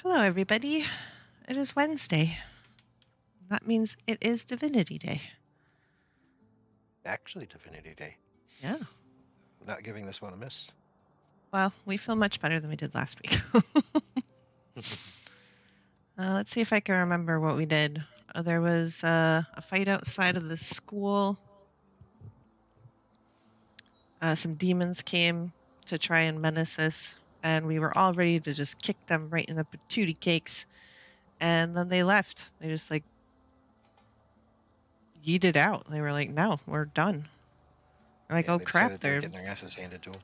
Hello, everybody. It is Wednesday. That means it is Divinity Day. Actually, Divinity Day. Yeah. Not giving this one a miss. Well, we feel much better than we did last week. Let's see if I can remember what we did. There was a fight outside of the school. Some demons came to try and menace us, and we were all ready to just kick them right in the patootie cakes. And then they left. They just yeeted out. They were like, "No, we're done." Like, Yeah, oh they crap, decided they were getting their asses handed to them.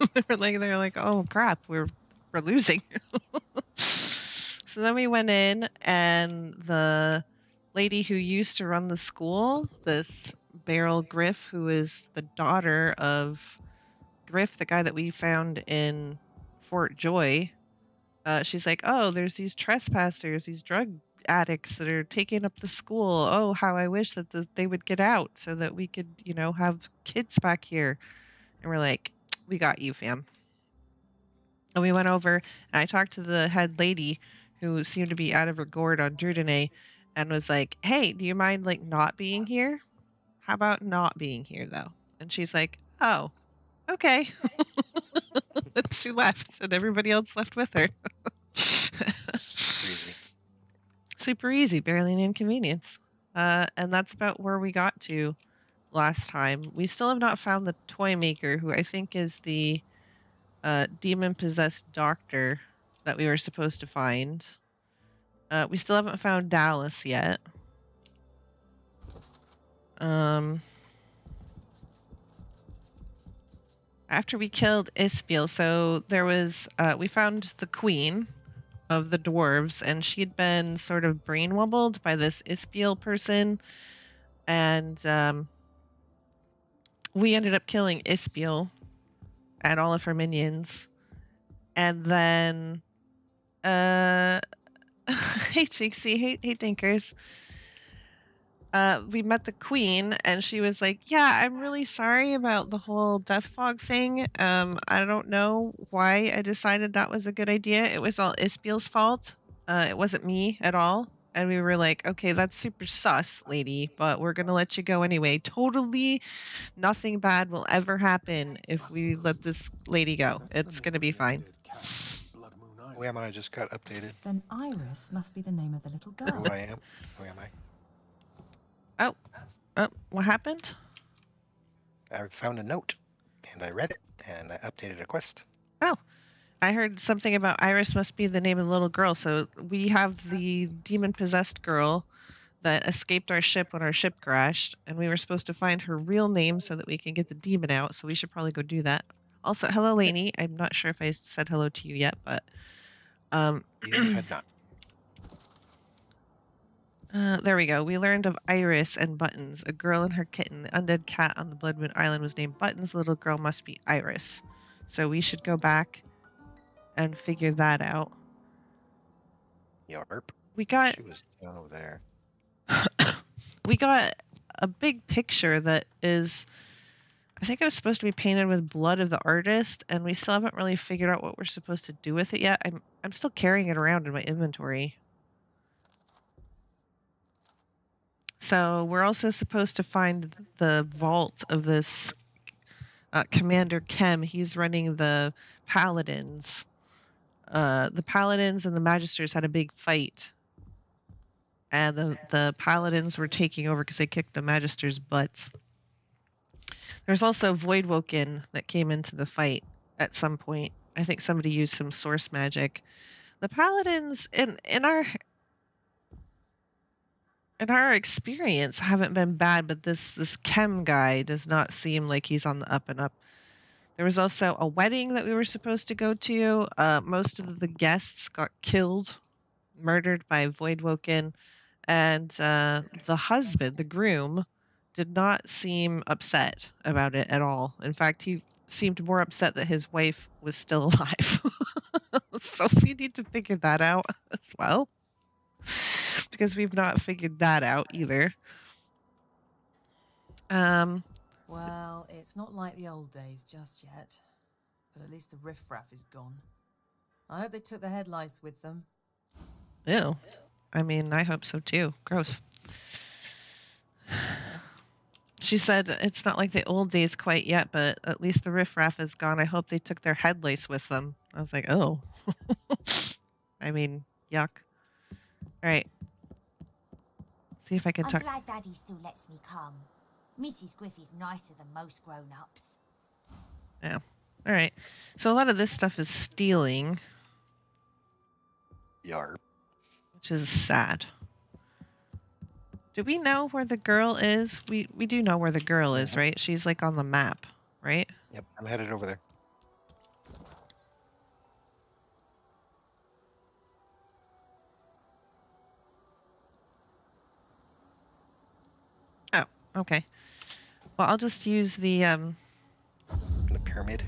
they're like, oh crap, we're losing. So then we went in, and the lady who used to run the school, this Beryl Griff, who is the daughter of Griff, the guy that we found in Fort Joy, she's like, oh, there's these trespassers, these drug addicts that are taking up the school. Oh, how I wish that they would get out so that we could, have kids back here. And we're like, we got you, fam. And we went over, and I talked to the head lady who seemed to be out of her gourd on Durdane, and was like, hey, do you mind not being here? How about not being here though? And she's like, oh, okay. And she left, and everybody else left with her. Super easy. Super easy, barely an inconvenience. And that's about where we got to last time. We still have not found the toy maker, who I think is the demon-possessed doctor that we were supposed to find. We still haven't found Dallas yet. After we killed Ispiel, so there was, we found the queen of the dwarves, and she'd been sort of brain wobbled by this Ispiel person, and we ended up killing Ispiel and all of her minions. And then, hey Jinxie, hey Dinkers. We met the queen, and she was like, yeah, I'm really sorry about the whole death fog thing. I don't know why I decided that was a good idea. It was all Ispiel's fault. It wasn't me at all. And we were like, okay, that's super sus, lady, but we're going to let you go anyway. Totally nothing bad will ever happen if we let this lady go. It's going to be fine. Who am I? Just got updated. Then Iris must be the name of the little girl. Who I am? Who am I? Oh, what happened? I found a note, and I read it, and I updated a quest. Oh, I heard something about Iris must be the name of the little girl. So we have the demon-possessed girl that escaped our ship when our ship crashed, and we were supposed to find her real name so that we can get the demon out, so we should probably go do that. Also, hello, Lainey. I'm not sure if I said hello to you yet, but... You had not. There we go. We learned of Iris and Buttons, a girl and her kitten. The undead cat on the Bloodmoon Island was named Buttons. The little girl must be Iris. So we should go back and figure that out. Yarp. We got... She was down over there. We got a big picture that is... I think it was supposed to be painted with blood of the artist, and we still haven't really figured out what we're supposed to do with it yet. I'm still carrying it around in my inventory. So we're also supposed to find the vault of this Commander Kem. He's running the Paladins. The Paladins and the Magisters had a big fight, and the Paladins were taking over because they kicked the Magisters' butts. There's also Voidwoken that came into the fight at some point. I think somebody used some source magic. The Paladins in our experience haven't been bad, but this Kem guy does not seem like he's on the up and up. There was also a wedding that we were supposed to go to. Most of the guests got killed, murdered by Voidwoken, and the husband, the groom, did not seem upset about it at all. In fact, he seemed more upset that his wife was still alive. So we need to figure that out as well, because we've not figured that out either. Well, it's not like the old days just yet, but at least the riffraff is gone. I hope they took the headlights with them. Ew. I mean, I hope so too. Gross. She said it's not like the old days quite yet, but at least the riffraff is gone. I hope they took their head lace with them. I was like, oh. I mean, yuck. All right. See if I can I'm talk. glad Daddy still lets me come. Mrs. Griffey's nicer than most grown-ups. Yeah. All right. So a lot of this stuff is stealing, Yarp. which is sad. Do we know where the girl is? We do know where the girl is, Mhm. right? She's like on the map, right? Yep, I'm headed over there. Oh, okay. Well, I'll just use the The pyramid.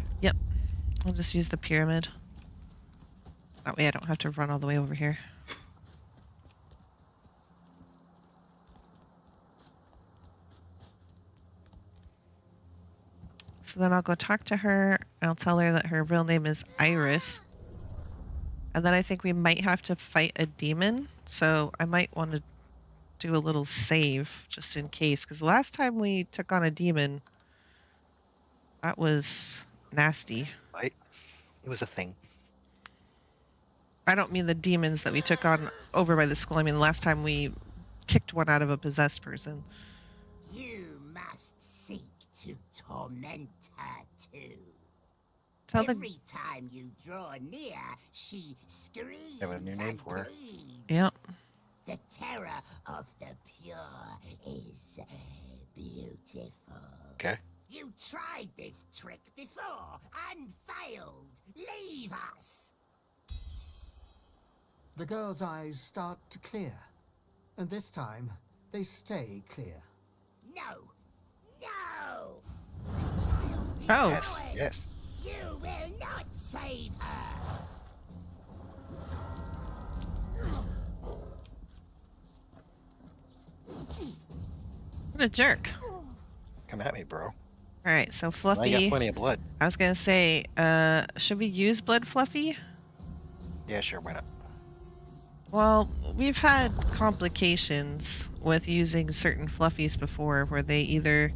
I'll just use the pyramid. That way I don't have to run all the way over here. So then I'll go talk to her. I'll tell her that her real name is Iris. And then I think we might have to fight a demon. So I might want to do a little save just in case. Because the last time we took on a demon, that was nasty. Right? It was a thing. I don't mean the demons that we took on over by the school. I mean the last time we kicked one out of a possessed person. You must seek to torment her too. Tell the Every time you draw near, she screams Have a new name and for her. pleads. Yep. The terror of the pure is beautiful. Okay. You tried this trick before and failed. Leave us. The girl's eyes start to clear, and this time they stay clear. No. No. Oh. Yes, yes. You will not save her. What a jerk. Come at me, bro. All right, so I Fluffy. got plenty of blood. I was gonna say, should we use blood Fluffy? Yeah, sure, why not? Well, we've had complications with using certain Fluffies before, where they either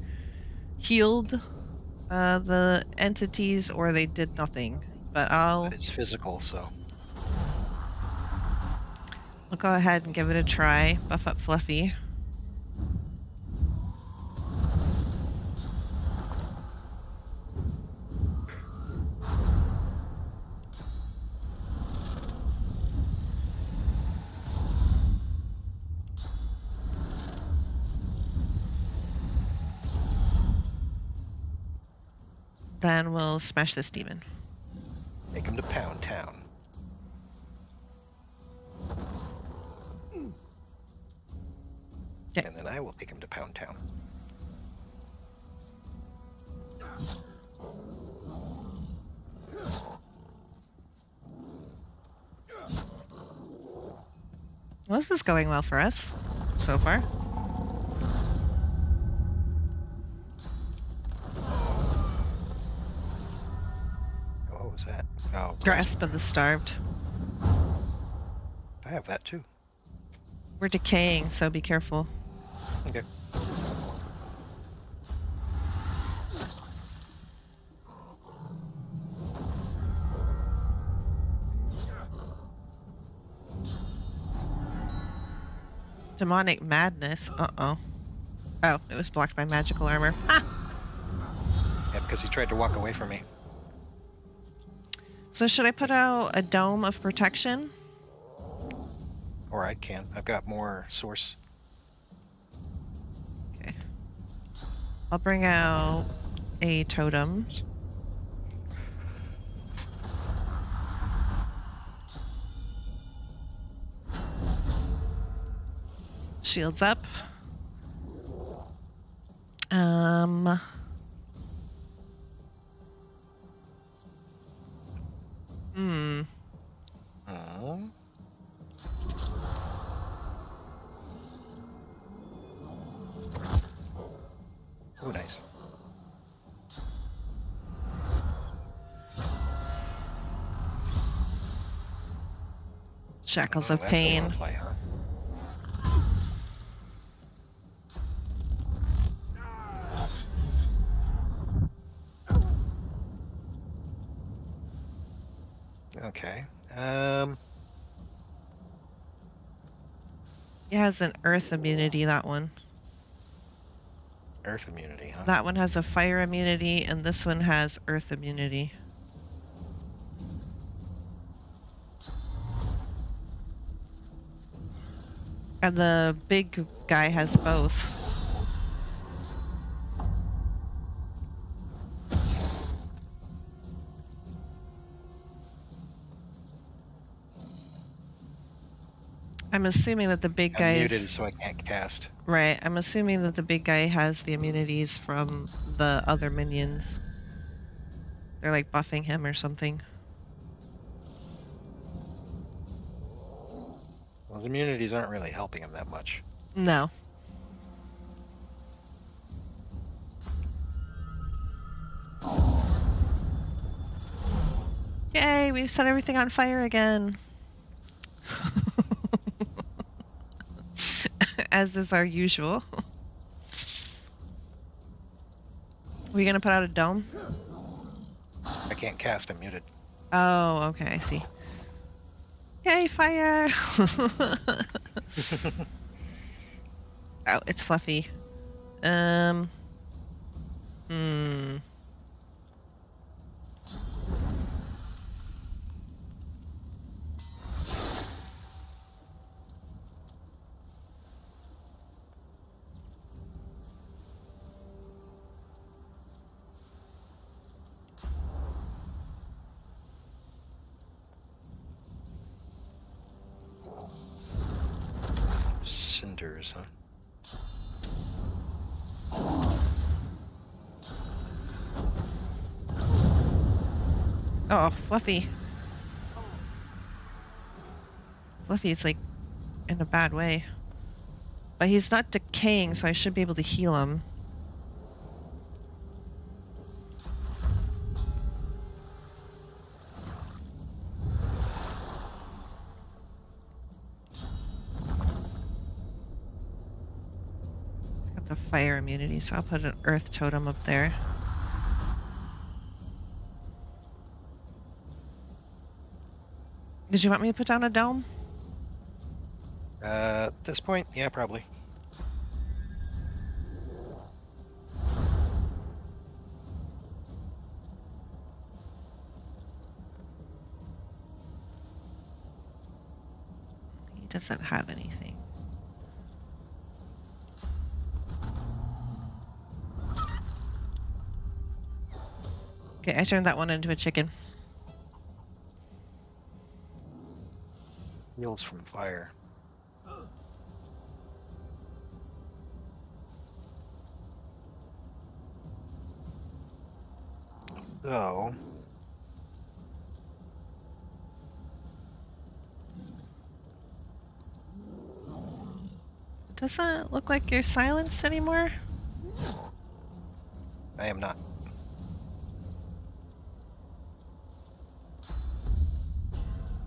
healed the entities or they did nothing. But I'll But it's physical, so. go ahead and give it a try. Buff up Fluffy. Then we'll smash this demon. Make him to Pound Town. Yeah. And then I will take him to Pound Town. Well, this is going well for us so far. Oh, what was that? Oh, Grasp of the Starved. I have that too. We're decaying, so be careful. Okay. Demonic Madness. Uh-oh. Oh, it was blocked by magical armor. Ha! Yeah, because he tried to walk away from me. So should I put out a dome of protection? Or I can. I've got more source. Okay. I'll bring out a totem. Shields up. Um, oh, nice. Shackles Oh, of that's the pain. roleplay, huh? Okay. It has an earth immunity, that one. Earth immunity, huh? That one has a fire immunity, and this one has earth immunity. And the big guy has both. I'm assuming that the big guy I'm muted, is... so I can't cast. Right, I'm assuming that the big guy has the immunities from the other minions. They're like buffing him or something. Well, the immunities aren't really helping him that much. No. Yay, we've set everything on fire again. As is our usual. We gonna put out a dome? I can't cast, I'm muted. Oh, okay, I see. Yay, fire! Oh, it's fluffy. Hmm. Cinders, huh? Oh, Fluffy. Fluffy's like in a bad way. But he's not decaying, so I should be able to heal him. He's got the fire immunity, so I'll put an earth totem up there. Did you want me to put down a dome? At this point, yeah, probably. He doesn't have anything. Okay, I turned that one into a chicken. Heals from fire. So, It doesn't look like you're silenced anymore. I am not.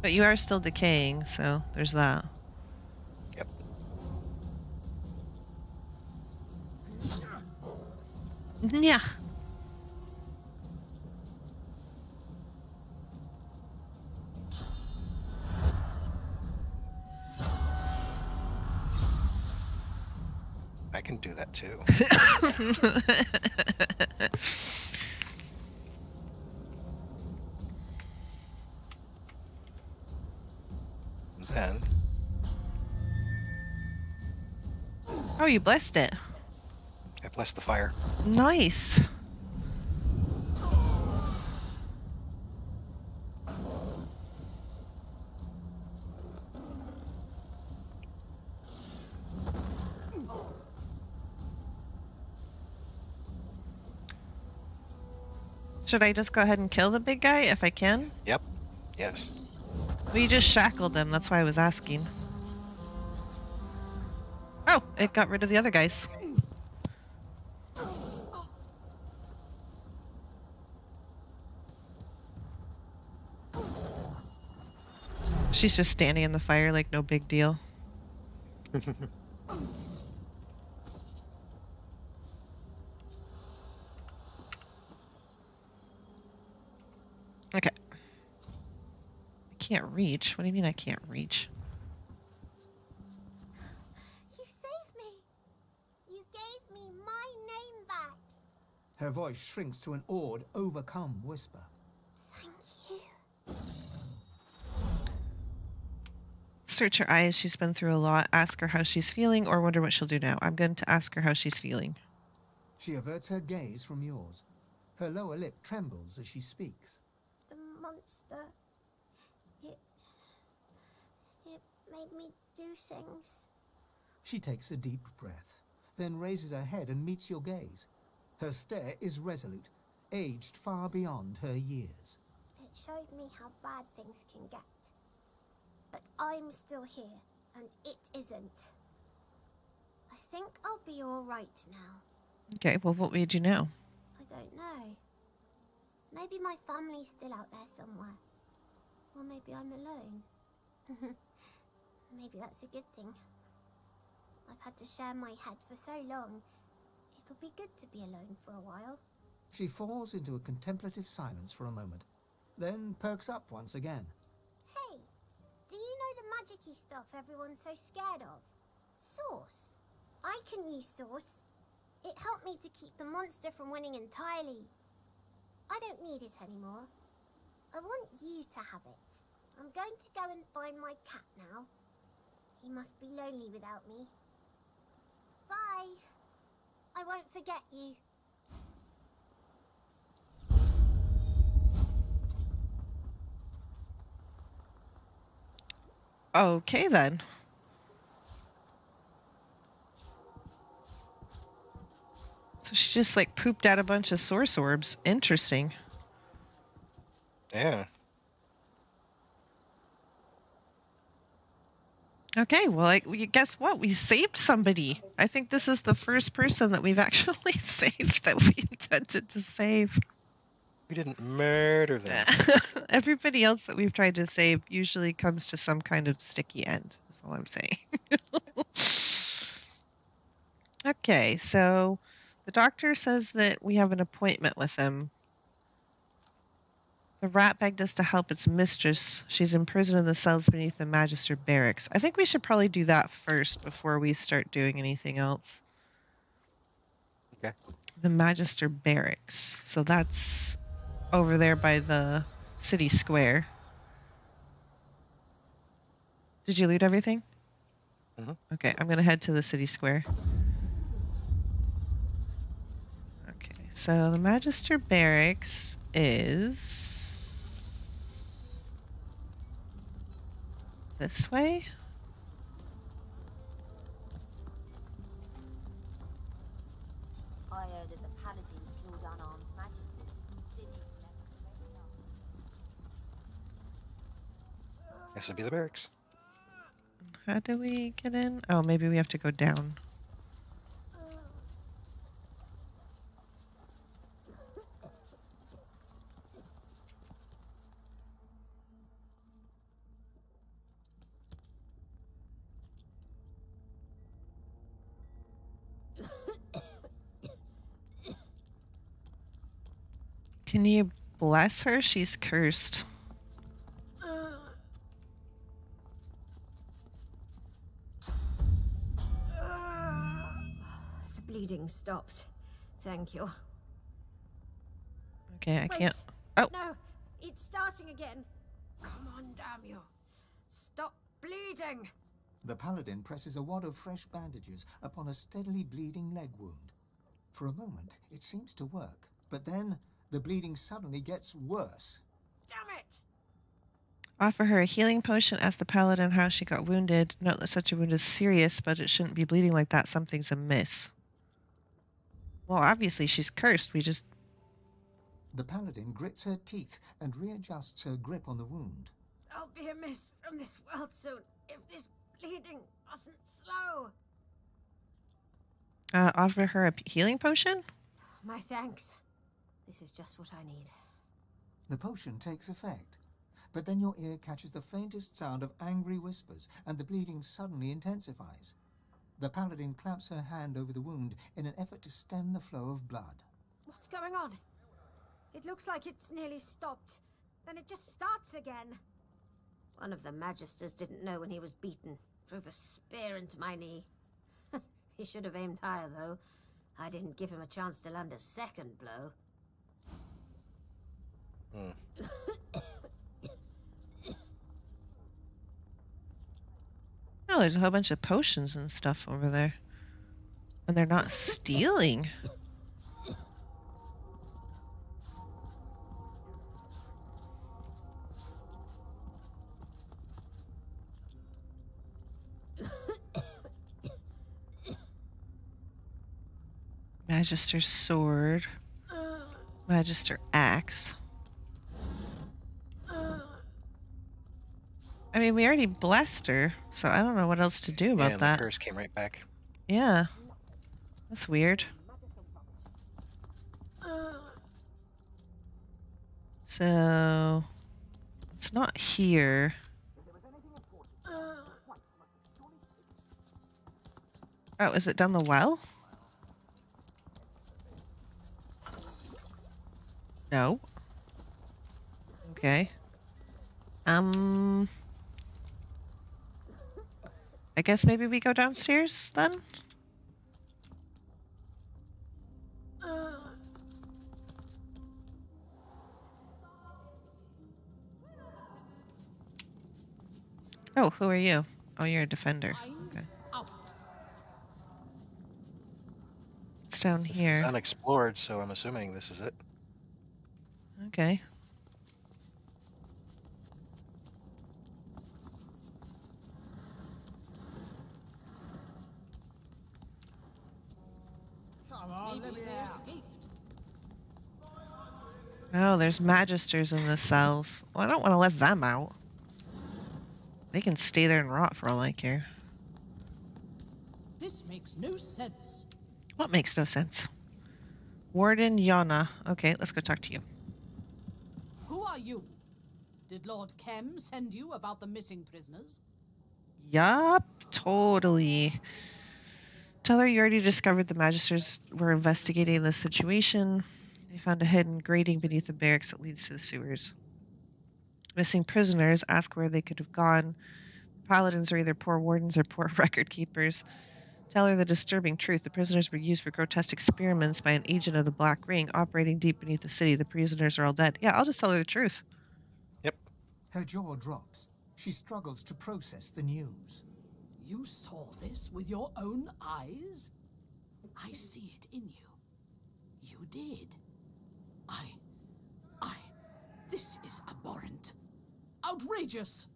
But you are still decaying, so there's that. Yep. Yeah. I can do that too. And then, Oh, you blessed it. I bless the fire. Nice. Should I just go ahead and kill the big guy if I can? Yep. Yes. We just shackled him, that's why I was asking. Oh, it got rid of the other guys. She's just standing in the fire like no big deal. Okay. I can't reach. What do you mean I can't reach? You saved me. You gave me my name back. Her voice shrinks to an awed, overcome whisper. Thank you. Search her eyes. She's been through a lot. Ask her how she's feeling or wonder what she'll do now. I'm going to ask her how she's feeling. She averts her gaze from yours. Her lower lip trembles as she speaks. The monster. It made me do things. She takes a deep breath, then raises her head and meets your gaze. Her stare is resolute, aged far beyond her years. It showed me how bad things can get. But I'm still here, and it isn't. I think I'll be all right now. Okay, well, what will you do now? I don't know. Maybe my family's still out there somewhere. Or maybe I'm alone. Maybe that's a good thing. I've had to share my head for so long. It'll be good to be alone for a while. She falls into a contemplative silence for a moment, then perks up once again. Hey, do you know the magic-y stuff everyone's so scared of? Source. I can use Source. It helped me to keep the monster from winning entirely. I don't need it anymore. I want you to have it. I'm going to go and find my cat now. He must be lonely without me. Bye. I won't forget you. Okay, then. So she just, like, pooped out a bunch of source orbs. Interesting. Yeah. Okay, well, guess what? We saved somebody. I think this is the first person that we've actually saved that we intended to save. We didn't murder them. Everybody else that we've tried to save usually comes to some kind of sticky end, is all I'm saying. Okay, so the doctor says that we have an appointment with him. The rat begged us to help its mistress. She's imprisoned in the cells beneath the Magister barracks. I think we should probably do that first before we start doing anything else. Okay. The Magister barracks. So that's over there by the city square. Did you loot everything? Mm-hmm. Okay, I'm going to head to the city square. Okay, so the Magister barracks is this way? I heard that the paladins killed unarmed magisters. Didn't even let them break up. This would be the barracks. How do we get in? Oh, maybe we have to go down. Can you bless her? She's cursed. The bleeding stopped. Thank you. Okay, I Wait. can't. Oh. No, it's starting again. Come on, damn you. Stop bleeding. The paladin presses a wad of fresh bandages upon a steadily bleeding leg wound. For a moment, it seems to work, but then the bleeding suddenly gets worse. Damn it. Offer her a healing potion. Ask the paladin how she got wounded. Note that such a wound is serious, but it shouldn't be bleeding like that. Something's amiss. Well, obviously she's cursed. We just... The paladin grits her teeth and readjusts her grip on the wound. I'll be amiss from this world soon if this bleeding wasn't slow. Offer her a healing potion? My thanks. This is just what I need. The potion takes effect. but then your ear catches the faintest sound of angry whispers, and the bleeding suddenly intensifies. The paladin claps her hand over the wound in an effort to stem the flow of blood. What's going on? It looks like it's nearly stopped. Then it just starts again. One of the magisters didn't know when he was beaten. Drove a spear into my knee. He should have aimed higher, though. I didn't give him a chance to land a second blow. Oh, there's a whole bunch of potions and stuff over there. And they're not stealing. Magister sword. Magister axe. I mean, we already blessed her, so I don't know what else to do about and that. the curse came right back. Yeah. That's weird. So, it's not here. Oh, is it down the well? No. Okay. I guess maybe we go downstairs then? Oh, who are you? Oh, you're a defender. Okay. It's down This is here. unexplored, so I'm assuming this is it. Okay. Come on, let me out. Oh, there's magisters in the cells. Well, I don't want to let them out. They can stay there and rot for all I care. This makes no sense. What makes no sense? Warden Yana. Okay, let's go talk to you. Who are you? Did Lord Kem send you about the missing prisoners? Yup, totally. Tell her you already discovered the magisters were investigating the situation. They found a hidden grating beneath the barracks that leads to the sewers. Missing prisoners, ask where they could have gone. Paladins are either poor wardens or poor record keepers. Tell her the disturbing truth. The prisoners were used for grotesque experiments by an agent of the Black Ring operating deep beneath the city. The prisoners are all dead. Yeah, I'll just tell her the truth. Yep. Her jaw drops. She struggles to process the news. You saw this with your own eyes? I see it in you. You did. This is abhorrent. Outrageous.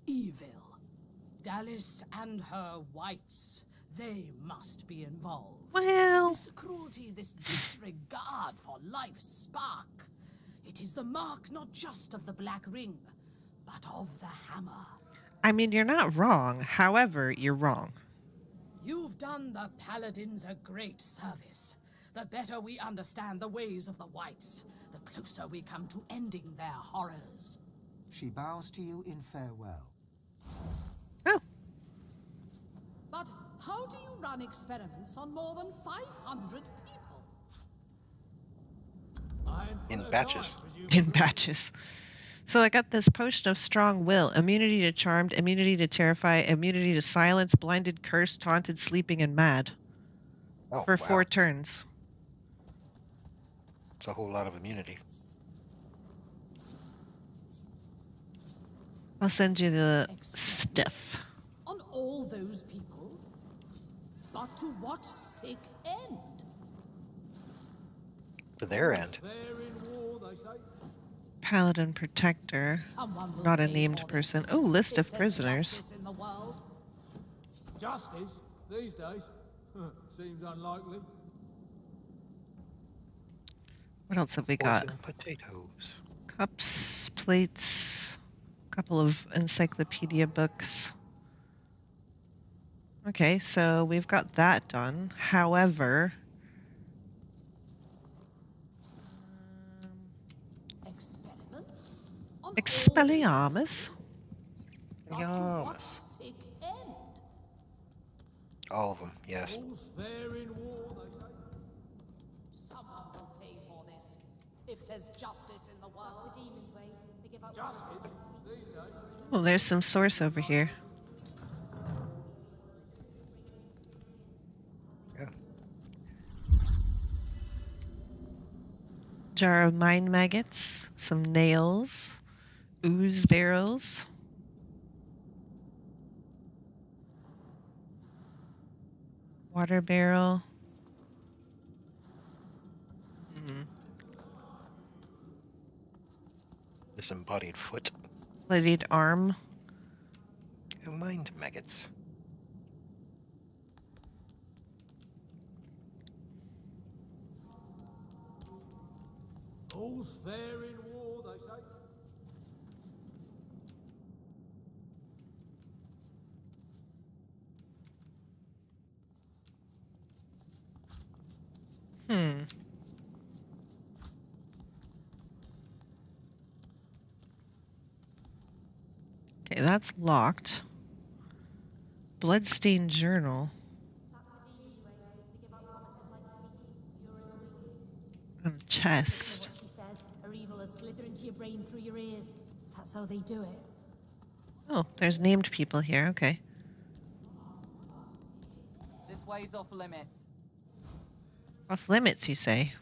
Evil. Dallas and her whites. They must be involved. Well, This cruelty, this disregard for life's spark. It is the mark not just of the Black Ring, but of the Hammer. I mean, you're not wrong. However, you're wrong. You've done the Paladins a great service. The better we understand the ways of the whites, the closer we come to ending their horrors. She bows to you in farewell. Oh, But how do you run experiments on more than 500 people? In batches. in batches. So I got this potion of strong will, immunity to charmed, immunity to terrify, immunity to silence, blinded, cursed, taunted, sleeping, and mad. Oh, For wow. 4 turns. It's a whole lot of immunity. I'll send you the Excellent. stuff. On all those people? But to what sick end? To their end. Paladin Protector. Someone will Not a pay named for this. person. Oh, list If of there's prisoners. justice in the world. Justice? These days? Seems unlikely. What else have we got? Poison potatoes. Cups, plates, a couple of encyclopedia books. Okay, so we've got that done. However, Experiments? Expelliarmus. Yamas. All of them, yes. All's fair in war, they say. Someone will pay for this. If there's justice in the world. The demon's way. They give up. Justice these days. Oh, there's some source over here. Yeah. Jar of mine maggots, some nails, ooze barrels. Water barrel. Disembodied foot. Bloodied arm. Mind maggots. All's fair in war, they say. Okay, that's locked. Bloodstained journal. And chest. What she says. Her evil will slither into your brain through your ears. That's how they do it. Oh, there's named people here. Okay. This way's off limits. Off limits, you say?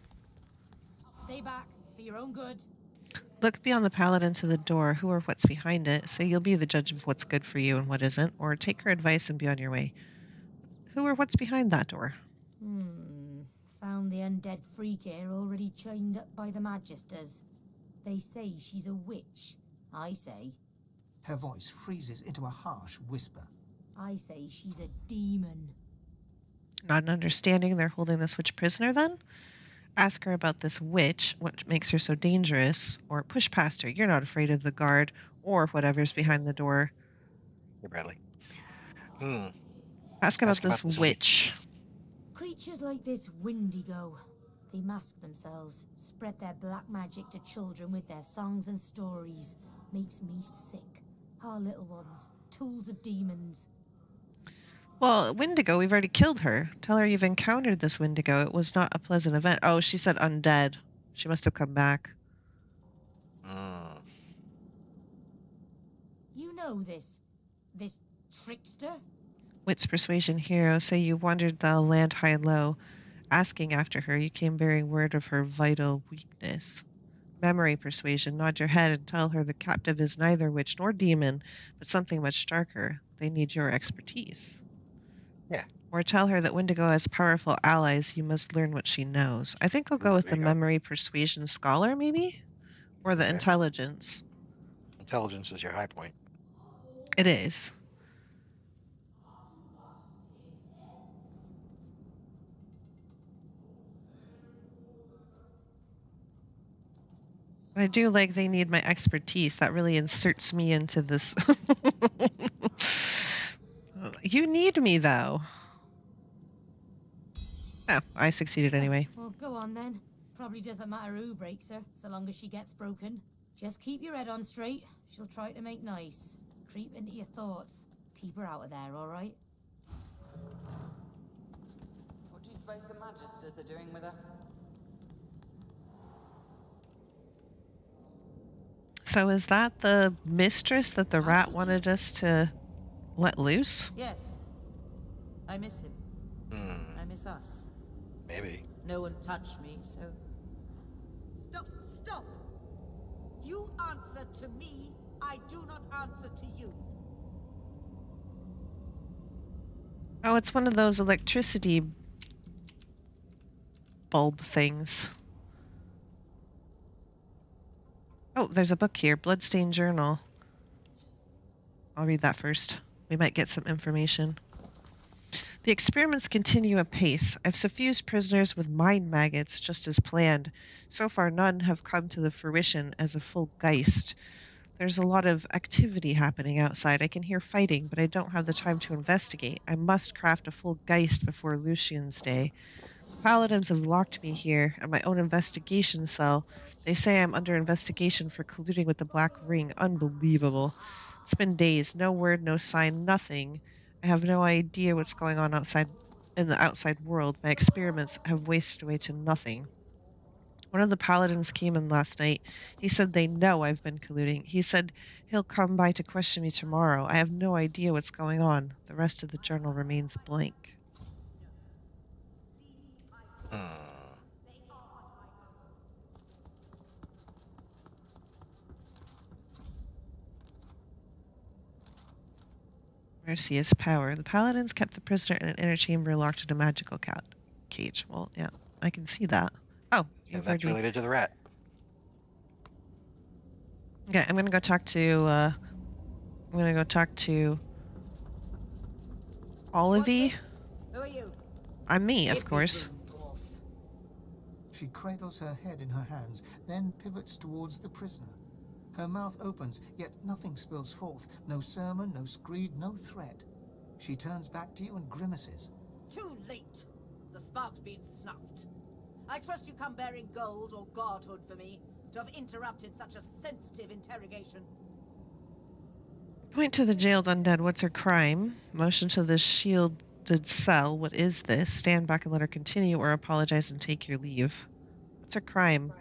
Stay back. It's for your own good. Look beyond the paladin to the door. Who or what's behind it? Say you'll be the judge of what's good for you and what isn't, or take her advice and be on your way. Who or what's behind that door? Found the undead freak here already chained up by the Magisters. They say she's a witch. I say. Her voice freezes into a harsh whisper. I say she's a demon. Not understanding they're holding this witch prisoner, then? Ask her about this witch, what makes her so dangerous, or push past her. You're not afraid of the guard, or whatever's behind the door. Here, Bradley. Ask about this witch. Creatures like this Windigo. They mask themselves, spread their black magic to children with their songs and stories. Makes me sick. Our little ones, tools of demons. Well, Windigo, we've already killed her. Tell her you've encountered this Windigo. It was not a pleasant event. Oh, she said undead. She must have come back. You know this trickster? Wits persuasion hero. Say you wandered the land high and low, asking after her. You came bearing word of her vital weakness. Memory persuasion. Nod your head and tell her the captive is neither witch nor demon, but something much darker. They need your expertise. Yeah. Or tell her that Windigo has powerful allies. You must learn what she knows. I think I'll go with the memory persuasion scholar, maybe? Or the intelligence. Intelligence is your high point. It is. I do like they need my expertise. That really inserts me into this. You need me, though. Oh, I succeeded anyway. Well, go on then. Probably doesn't matter who breaks her, so long as she gets broken. Just keep your head on straight. She'll try to make nice. Creep into your thoughts. Keep her out of there, all right? What do you suppose the Magisters are doing with her? So is that the mistress that the rat wanted us to let loose? Yes. I miss him. I miss us. Maybe. No one touched me, so... Stop! You answer to me. I do not answer to you. Oh, it's one of those electricity bulb things. Oh, there's a book here. Bloodstained Journal. I'll read that first. We might get some information. The experiments continue apace. I've suffused prisoners with mind maggots just as planned. So far, none have come to the fruition as a full geist. There's a lot of activity happening outside. I can hear fighting, but I don't have the time to investigate. I must craft a full geist before Lucian's Day. The paladins have locked me here in my own investigation cell. They say I'm under investigation for colluding with the Black Ring. Unbelievable. It's been days. No word, no sign, nothing. I have no idea what's going on outside in the outside world. My experiments have wasted away to nothing. One of the paladins came in last night. He said they know I've been colluding. He said he'll come by to question me tomorrow. I have no idea what's going on. The rest of the journal remains blank. Mercious power. The paladins kept the prisoner in an inner chamber locked in a magical cage. Well, yeah, I can see that. Oh, And that's related to the rat. Okay, I'm gonna go talk to Olivie. Who are you? I'm me, of course. She cradles her head in her hands, then pivots towards the prisoner. Her mouth opens, yet nothing spills forth. No sermon, no screed, no threat. She turns back to you and grimaces. Too late. The spark's been snuffed. I trust you come bearing gold or godhood for me to have interrupted such a sensitive interrogation. Point to the jailed undead. What's her crime? Motion to the shielded cell. What is this? Stand back and let her continue, or apologize and take your leave. What's her crime?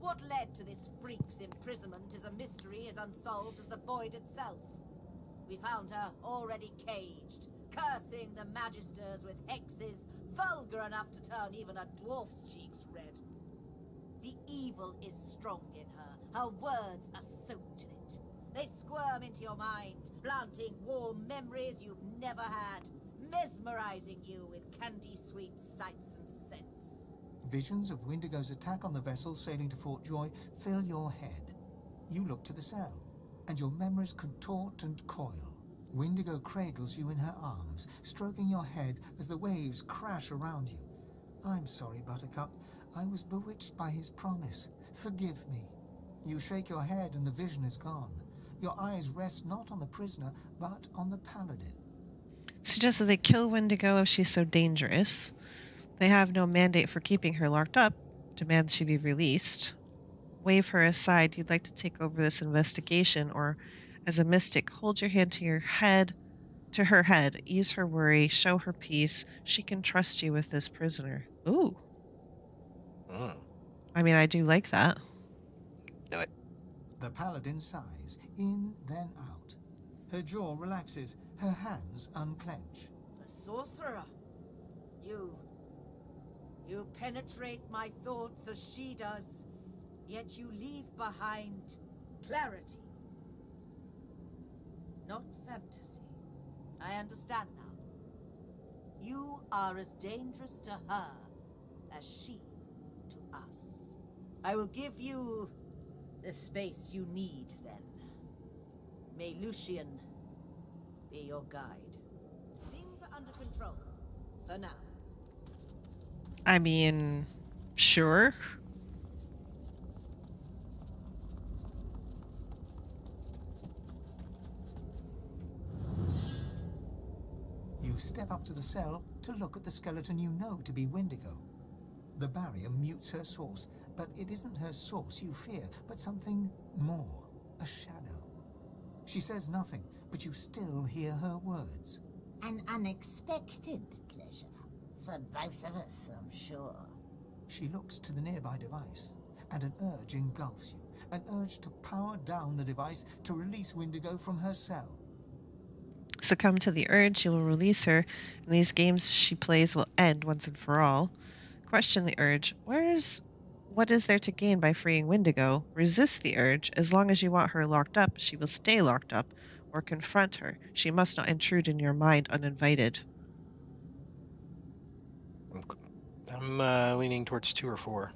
What led to this freak's imprisonment is a mystery as unsolved as the void itself. We found her already caged, cursing the magisters with hexes vulgar enough to turn even a dwarf's cheeks red. The evil is strong in her. Her words are soaked in it. They squirm into your mind, planting warm memories you've never had, mesmerizing you with candy-sweet sights and scents. Visions of Wendigo's attack on the vessel sailing to Fort Joy fill your head. You look to the cell, and your memories contort and coil. Wendigo cradles you in her arms, stroking your head as the waves crash around you. I'm sorry, Buttercup. I was bewitched by his promise. Forgive me. You shake your head and the vision is gone. Your eyes rest not on the prisoner, but on the paladin. Suggests that they kill Wendigo if she's so dangerous. They have no mandate for keeping her locked up. Demand she be released. Wave her aside. You'd like to take over this investigation, or as a mystic, hold your hand to her head, ease her worry, show her peace. She can trust you with this prisoner. Ooh. I mean, I do like that. Do it. The paladin sighs, in, then out. Her jaw relaxes, her hands unclench. The sorcerer. You penetrate my thoughts as she does, yet you leave behind clarity. Not fantasy. I understand now. You are as dangerous to her as she to us. I will give you the space you need, then. May Lucian be your guide. Things are under control. For now. I mean, sure. You step up to the cell to look at the skeleton you know to be Wendigo. The barrier mutes her source, but it isn't her source you fear, but something more, a shadow. She says nothing, but you still hear her words. An unexpected pleasure. For both of us, I'm sure. She looks to the nearby device, and an urge engulfs you. An urge to power down the device to release Wendigo from her cell. Succumb to the urge, you will release her, and these games she plays will end once and for all. Question the urge. What is there to gain by freeing Wendigo? Resist the urge. As long as you want her locked up, she will stay locked up. Or confront her. She must not intrude in your mind uninvited. I'm leaning towards 2 or 4.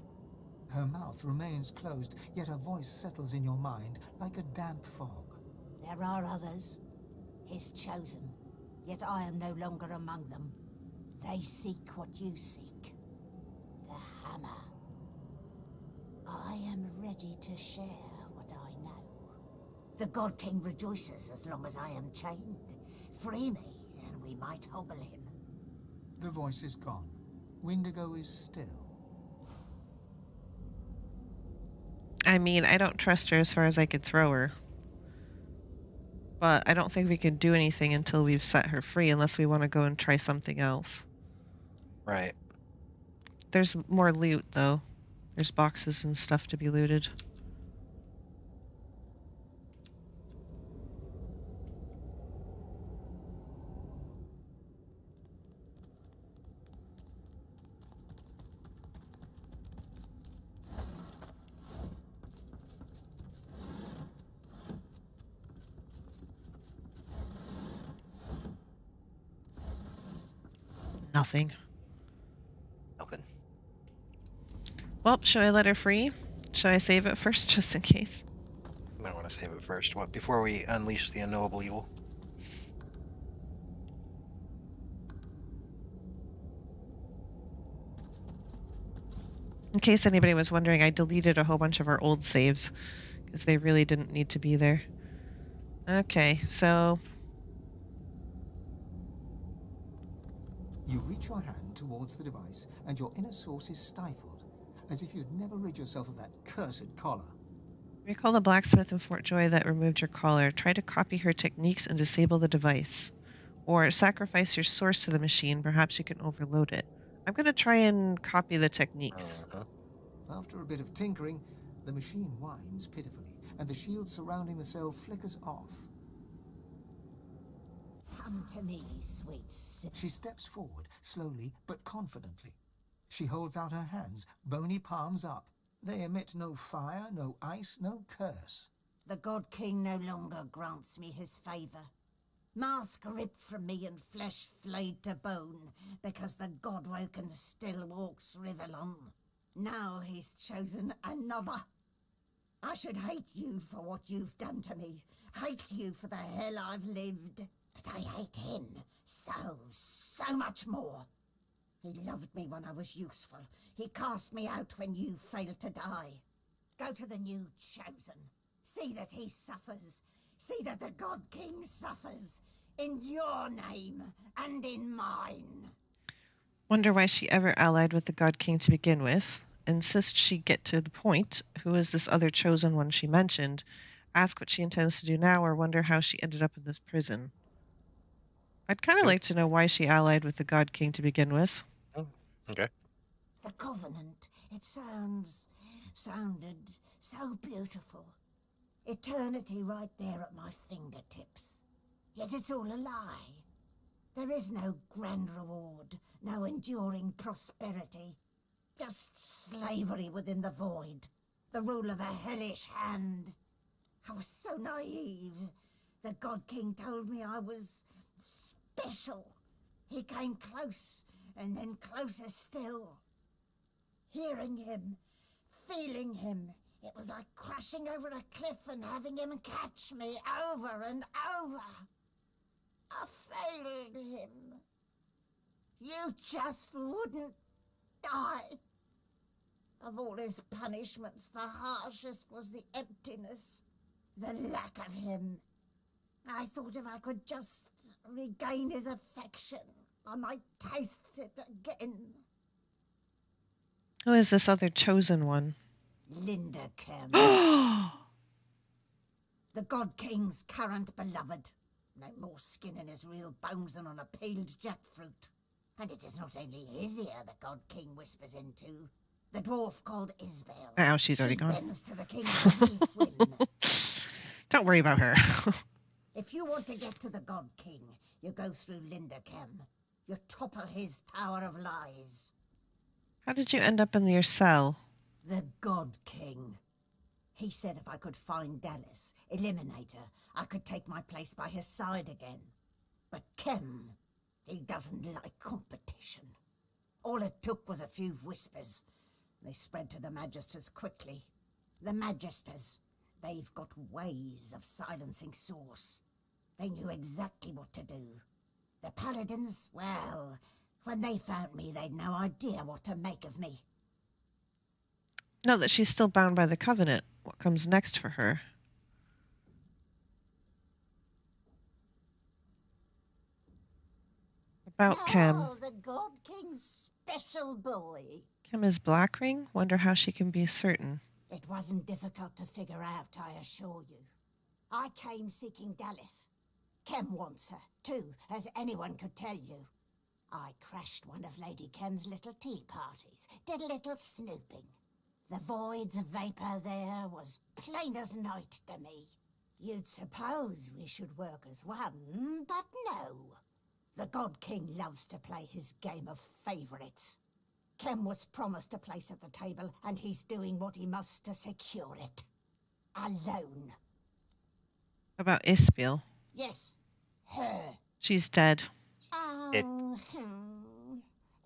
Her mouth remains closed, yet her voice settles in your mind like a damp fog. There are others. His chosen. Yet I am no longer among them. They seek what you seek. The hammer. I am ready to share what I know. The God King rejoices as long as I am chained. Free me, and we might hobble him. The voice is gone. Windigo is still. I mean, I don't trust her as far as I could throw her. But I don't think we can do anything until we've set her free, unless we want to go and try something else. Right. There's more loot, though. There's boxes and stuff to be looted. Nothing. Open. Well, should I let her free? Should I save it first, just in case? Might want to save it first. What, before we unleash the unknowable evil? In case anybody was wondering, I deleted a whole bunch of our old saves, because they really didn't need to be there. Okay, so... You reach your hand towards the device, and your inner source is stifled, as if you'd never rid yourself of that cursed collar. Recall the blacksmith in Fort Joy that removed your collar. Try to copy her techniques and disable the device. Or sacrifice your source to the machine. Perhaps you can overload it. I'm going to try and copy the techniques. After a bit of tinkering, the machine whines pitifully, and the shield surrounding the cell flickers off. Come to me, sweet sin. She steps forward, slowly but confidently. She holds out her hands, bony palms up. They emit no fire, no ice, no curse. The God King no longer grants me his favor. Mask ripped from me and flesh flayed to bone, because the God-woken still walks Rivellon. Now he's chosen another. I should hate you for what you've done to me, hate you for the hell I've lived. But I hate him so much more. He loved me when I was useful. He cast me out when you failed to die. Go to the new chosen. See that he suffers. See that the God King suffers. In your name and in mine. Wonder why she ever allied with the God King to begin with. Insist she get to the point. Who is this other chosen one she mentioned? Ask what she intends to do now, or wonder how she ended up in this prison. I'd kind of like to know why she allied with the God King to begin with. Oh, okay. The Covenant. It sounded so beautiful. Eternity right there at my fingertips. Yet it's all a lie. There is no grand reward, no enduring prosperity. Just slavery within the void. The rule of a hellish hand. I was so naive. The God King told me I was special. He came close, and then closer still. Hearing him, feeling him, it was like crashing over a cliff and having him catch me over and over. I failed him. You just wouldn't die. Of all his punishments, the harshest was the emptiness, the lack of him. I thought if I could just regain his affection, I might taste it again. Who is this other chosen one? Linda Kem. The God King's current beloved. No more skin in his real bones than on a peeled jackfruit. And it is not only his ear the God King whispers into. The dwarf called Isbel. Oh, she's already gone. Bends to the king's every whim. Don't worry about her. If you want to get to the God King, you go through Linda Kem. You topple his tower of lies. How did you end up in your cell? The God King. He said if I could find Dallas, eliminate her, I could take my place by his side again. But Kem, he doesn't like competition. All it took was a few whispers. They spread to the Magisters quickly. The Magisters, they've got ways of silencing Source. They knew exactly what to do. The Paladins, well, when they found me, they'd no idea what to make of me. Know that she's still bound by the Covenant. What comes next for her? About Kem. No, the God King's special boy. Kim is Black Ring? Wonder how she can be certain. It wasn't difficult to figure out, I assure you. I came seeking Dallas. Kem wants her, too, as anyone could tell you. I crashed one of Lady Kem's little tea parties, did a little snooping. The void's vapor there was plain as night to me. You'd suppose we should work as one, but no. The God King loves to play his game of favorites. Kem was promised a place at the table, and he's doing what he must to secure it. Alone. About Ispiel. Yes, her. She's dead. Oh,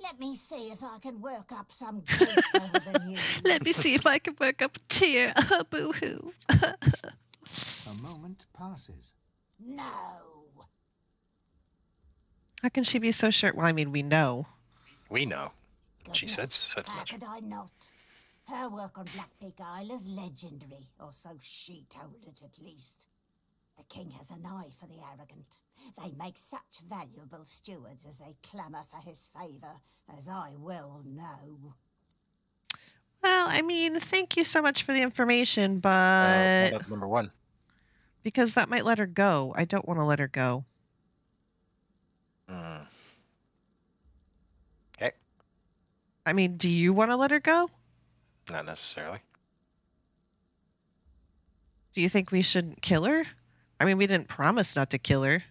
let me see if I can work up some grief over the news. Let me see if I can work up a tear. Boo-hoo. A moment passes. No. How can she be so sure? Well, I mean, we know. We know. She Goodness, said how much. could I not? Her work on Black Peak Isle is legendary, or so she told it at least. The king has an eye for the arrogant. They make such valuable stewards as they clamour for his favour, as I well know. Well, I mean, thank you so much for the information, What but about number one? because that might let her go. I don't want to let her go. Okay, I mean, do you want to let her go? not necessarily. Do you think we shouldn't kill her? I mean, we didn't promise not to kill her.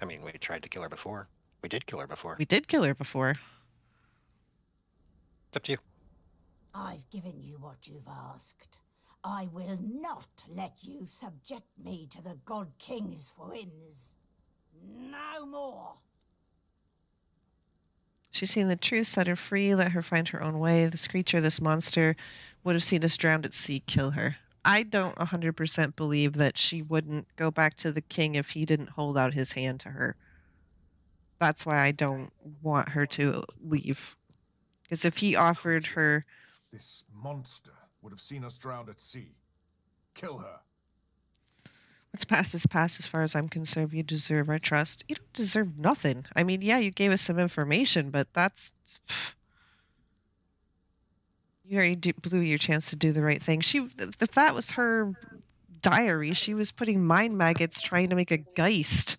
I mean, we tried to kill her before. We did kill her before. We did kill her before. It's up to you. I've given you what you've asked. I will not let you subject me to the God King's whims. No more. She's seen the truth, set her free, let her find her own way. This creature, this monster, would have seen us drowned at sea, kill her. I don't 100% believe that she wouldn't go back to the king if he didn't hold out his hand to her. That's why I don't want her to leave. Because if he offered her... This monster would have seen us drowned at sea. Kill her. What's past is past as far as I'm concerned. You deserve our trust. You don't deserve nothing. I mean, yeah, you gave us some information, but that's... You already blew your chance to do the right thing. If that was her diary, she was putting mind maggots trying to make a Geist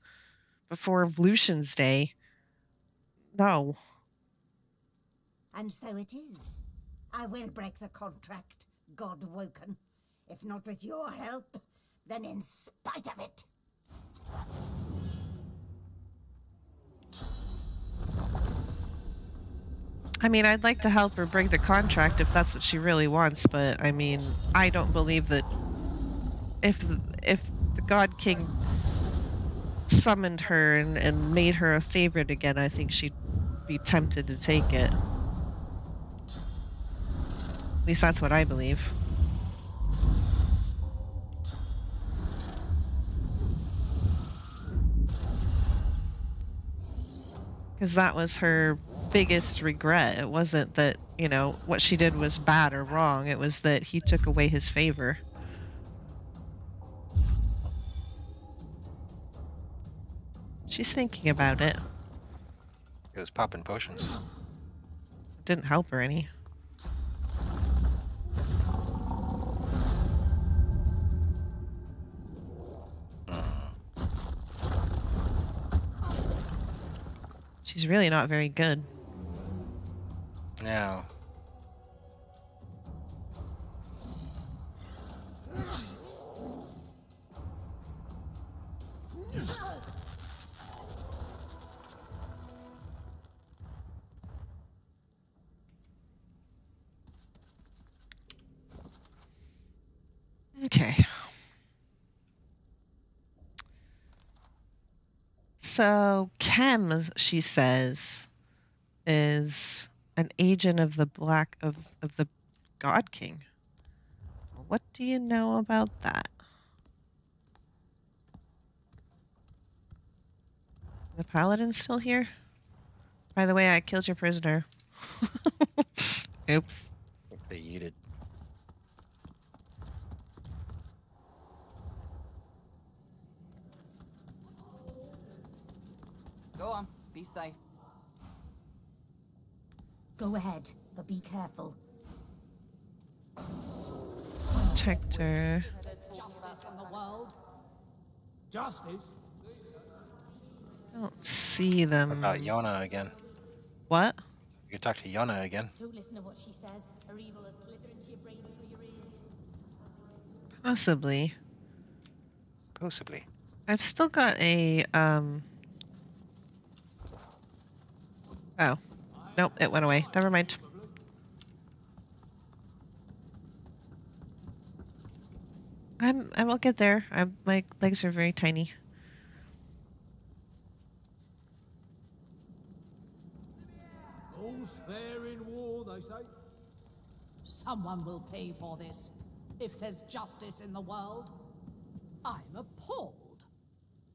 before Lucian's Day. No. And so it is. I will break the contract, God woken. If not with your help, then in spite of it. I mean, I'd like to help her break the contract if that's what she really wants, but I mean, I don't believe that if the God King summoned her and made her a favorite again, I think she'd be tempted to take it. At least that's what I believe. Because that was her biggest regret. It wasn't that, you know, what she did was bad or wrong. It was that he took away his favor. She's thinking about it. It was popping potions. It didn't help her any. She's really not very good. No. Okay. So Kem, she says, is an agent of the of the God King. What do you know about that? The paladin's still here? By the way, I killed your prisoner. Oops. They yeeted. Go on, be safe. Go ahead, but be careful. Protector. Justice in the world. Justice? I don't see What them. about Yona again? What? You could talk to Yona again. Don't listen to what she says. Her evil will slither into your brain through your ears. Possibly. Possibly. I've still got a Oh. Nope, it went away. Never mind. I will get there. My legs are very tiny. All's fair in war, they say. Someone will pay for this. If there's justice in the world. I'm appalled.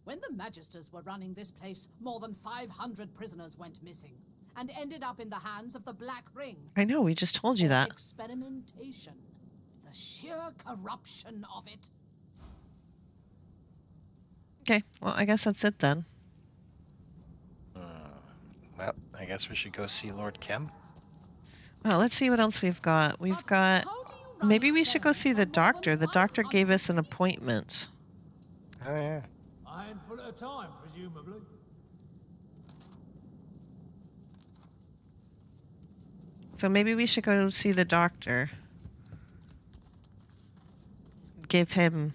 When the Magisters were running this place, more than 500 prisoners went missing and ended up in the hands of the Black Ring. I know, we just told you For that. experimentation. The sheer corruption of it. Okay, well, I guess that's it then. Well, I guess we should go see Lord Kem. Well, let's see what else we've got. We've got... Maybe we should go see the doctor. The doctor gave us an appointment. Oh, yeah. A handful at a time, presumably. So maybe we should go see the doctor. Give him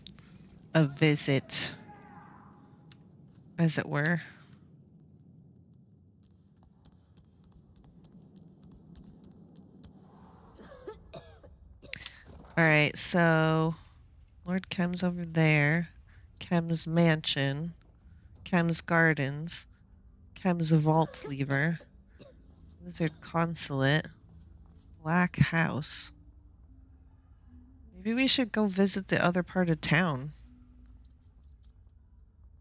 a visit, as it were. Alright, so Lord Kem's over there. Kem's mansion. Kem's gardens. Kem's vault lever. Wizard consulate. Black house. Maybe we should go visit the other part of town.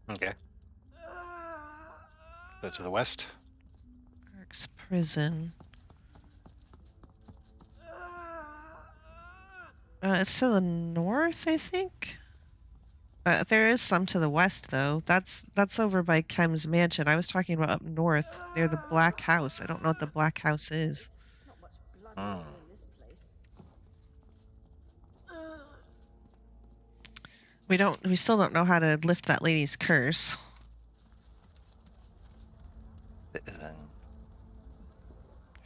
Okay. Go to the west. Ark's prison. It's to the north, I think. There is some to the west, though. That's over by Kem's mansion. I was talking about up north, near the Black House. I don't know what the Black House is. We still don't know how to lift that lady's curse. If you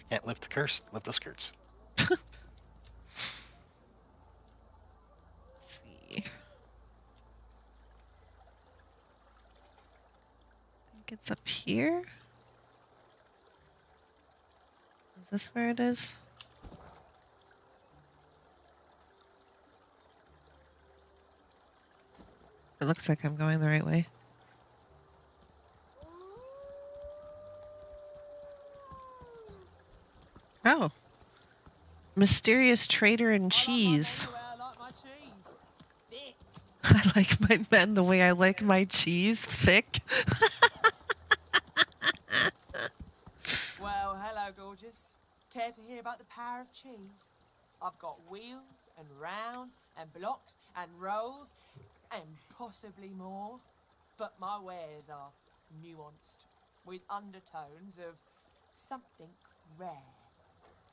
can't lift the curse, lift the skirts. See. I think it's up here. Is this where it is? It looks like I'm going the right way. Oh. Mysterious trader in cheese. I like my men the way I like my cheese, thick. Well, hello, gorgeous. Care to hear about the power of cheese? I've got wheels and rounds and blocks and rolls and possibly more. But my wares are nuanced, with undertones of something rare.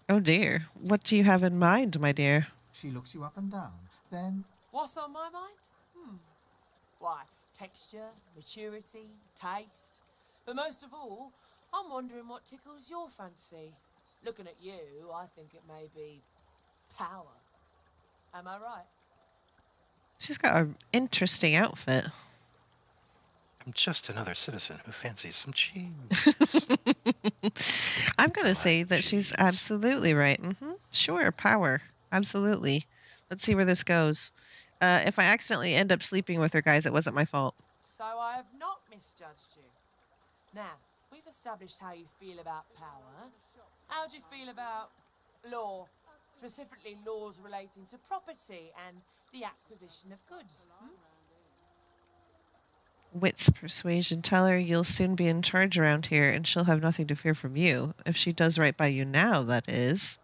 Oh dear. What do you have in mind, my dear? She looks you up and down, then... What's on my mind? Why, texture, maturity, taste. But most of all, I'm wondering what tickles your fancy. Looking at you, I think it may be power. Am I right? She's got an interesting outfit. I'm just another citizen who fancies some cheese. I'm going to say that she's absolutely right. Sure, power. Absolutely. Let's see where this goes. If I accidentally end up sleeping with her, guys, it wasn't my fault. So I have not misjudged you. Now, we've established how you feel about power. How do you feel about law? Specifically laws relating to property and the acquisition of goods. Wits persuasion. Tell her you'll soon be in charge around here and she'll have nothing to fear from you. If she does right by you now, that is.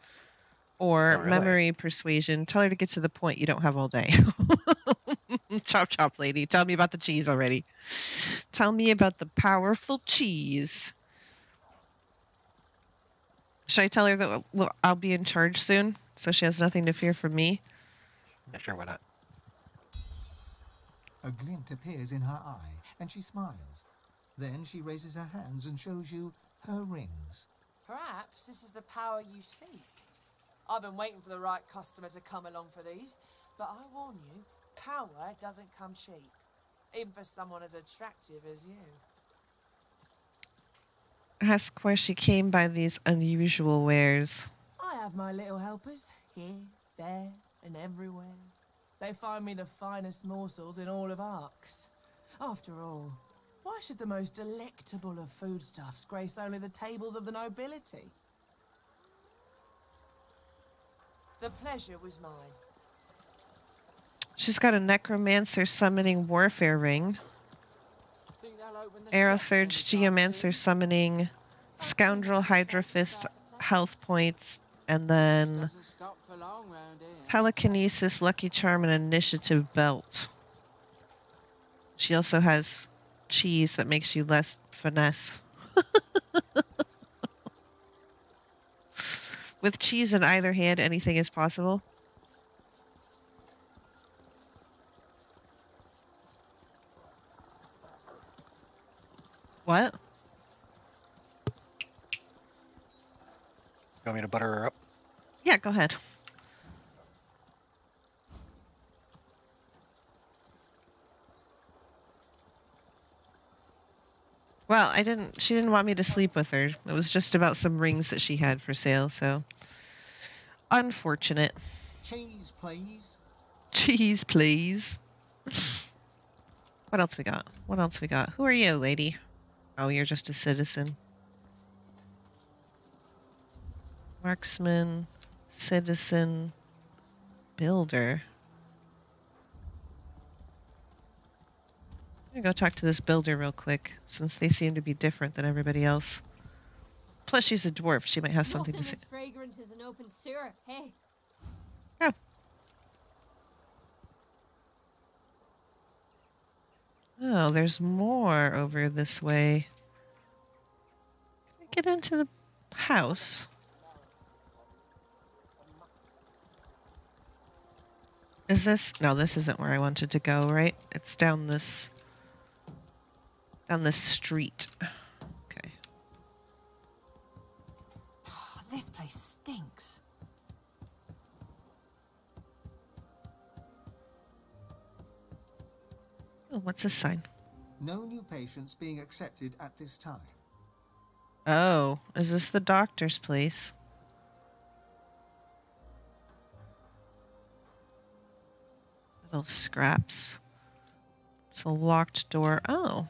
Or really? Memory persuasion. Tell her to get to the point, you don't have all day. Chop chop, lady. Tell me about the cheese already. Tell me about the powerful cheese. Should I tell her that I'll be in charge soon, so she has nothing to fear from me? Yeah, sure, why not? A glint appears in her eye, and she smiles. Then she raises her hands and shows you her rings. Perhaps this is the power you seek. I've been waiting for the right customer to come along for these, but I warn you, power doesn't come cheap. Even for someone as attractive as you. Ask where she came by these unusual wares. I have my little helpers, here, there, and everywhere. They find me the finest morsels in all of Arx. After all, why should the most delectable of foodstuffs grace only the tables of the nobility? The pleasure was mine. She's got a necromancer summoning warfare ring. Aerothurge geomancer summoning scoundrel hydrophist health points, and then telekinesis, lucky charm, and initiative belt. She also has cheese that makes you less finesse. With cheese in either hand, anything is possible. What? You want me to butter her up? Yeah, go ahead. Well, she didn't want me to sleep with her. It was just about some rings that she had for sale, so unfortunate. Cheese, please. Cheese, please. What else we got? What else we got? Who are you, lady? Oh, you're just a citizen. Marksman, citizen, builder. I'm gonna go talk to this builder real quick, since they seem to be different than everybody else. Plus, she's a dwarf. She might have something to say. Nothing as fragrant as an open sewer, hey? Yeah. Oh, there's more over this way. Can I get into the house? Is this? No, this isn't where I wanted to go, right? It's down this street. Okay. Oh, this place stinks. Oh, what's this sign? No new patients being accepted at this time. Oh, is this the doctor's place? Little scraps. It's a locked door. Oh.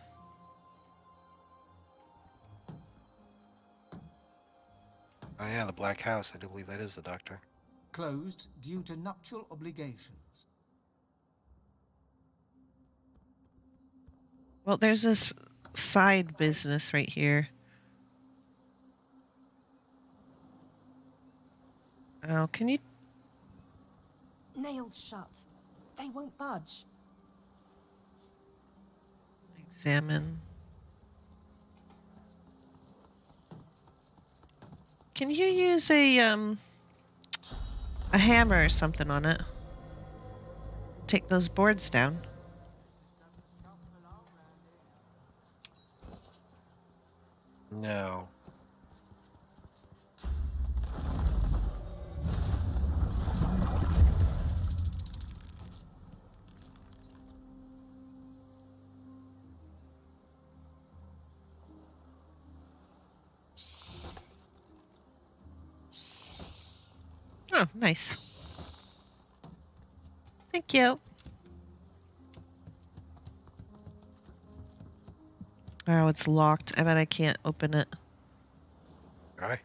Oh yeah, the Black House. I do believe that is the doctor. Closed due to nuptial obligations. Well, there's this side business right here. Oh, can you? Nailed shut. They won't budge. Examine. Can you use a hammer or something on it? Take those boards down. No. Oh, nice. Thank you. Oh, it's locked. I bet I can't open it. Right.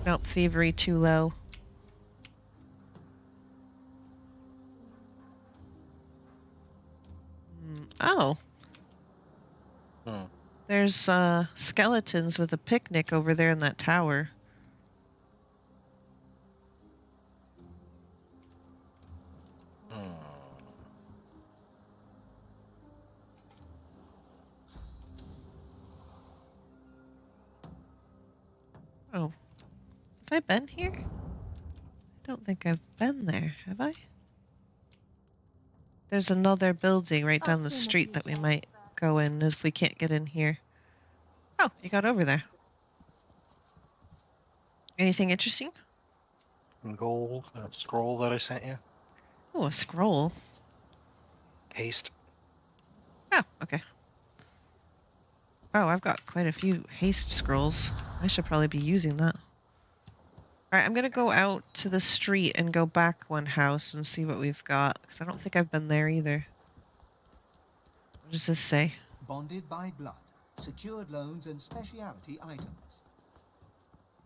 Nope, thievery too low. Oh. There's skeletons with a picnic over there in that tower. Have I been here? I don't think I've been there, have I? There's another building right down the street that we might go in if we can't get in here. Oh, you got over there. Anything interesting? Gold scroll that I sent you. Oh, a scroll. Haste. Oh, okay. Oh, I've got quite a few haste scrolls. I should probably be using that. Alright, I'm gonna go out to the street and go back one house and see what we've got, because I don't think I've been there either. What does this say? Bonded by blood, secured loans and specialty items.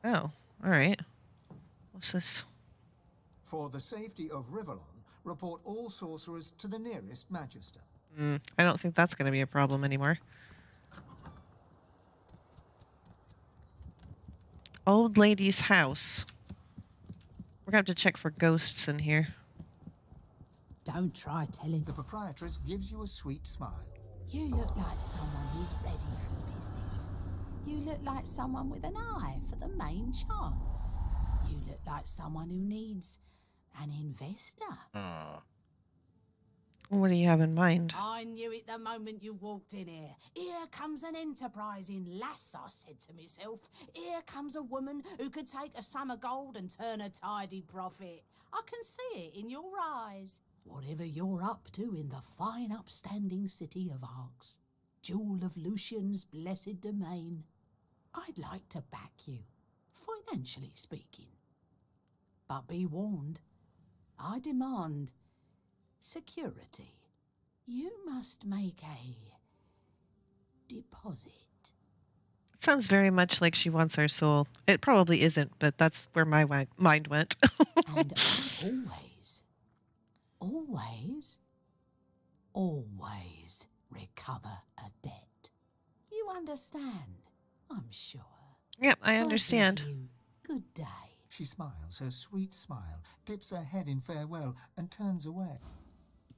Oh, alright. What's this? For the safety of Rivalon, report all sorcerers to the nearest Magister. I don't think that's gonna be a problem anymore. Old lady's house. We're gonna have to check for ghosts in here. Don't try telling. The proprietress gives you a sweet smile. You look like someone who's ready for business. You look like someone with an eye for the main chance. You look like someone who needs an investor. What do you have in mind? I knew it the moment you walked in here. Here comes an enterprising lass, I said to myself. Here comes a woman who could take a sum of gold and turn a tidy profit. I can see it in your eyes. Whatever you're up to in the fine upstanding city of Arx, jewel of Lucian's blessed domain, I'd like to back you, financially speaking. But be warned, I demand security. You must make a deposit. It sounds very much like she wants our soul. It probably isn't, but that's where my mind went. And always recover a debt. You understand, I'm sure. Yep, I God understand. bless you. Good day. She smiles her sweet smile, dips her head in farewell, and turns away.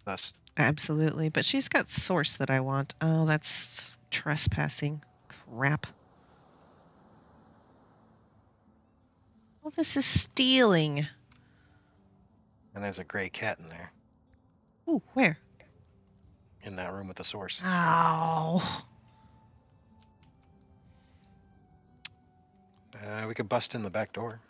Us. Absolutely, but she's got source that I want. Oh, that's trespassing. Crap. Well, this is stealing. And there's a gray cat in there. Ooh, where? In that room with the source. Ow. We could bust in the back door.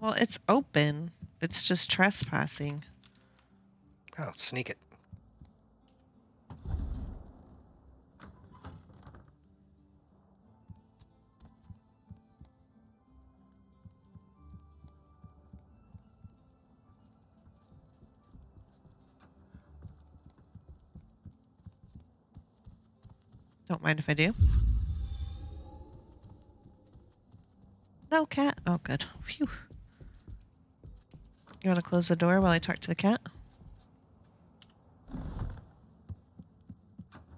Well, it's open. It's just trespassing. Oh, sneak it. Don't mind if I do. No cat? Oh, good. Phew. You want to close the door while I talk to the cat?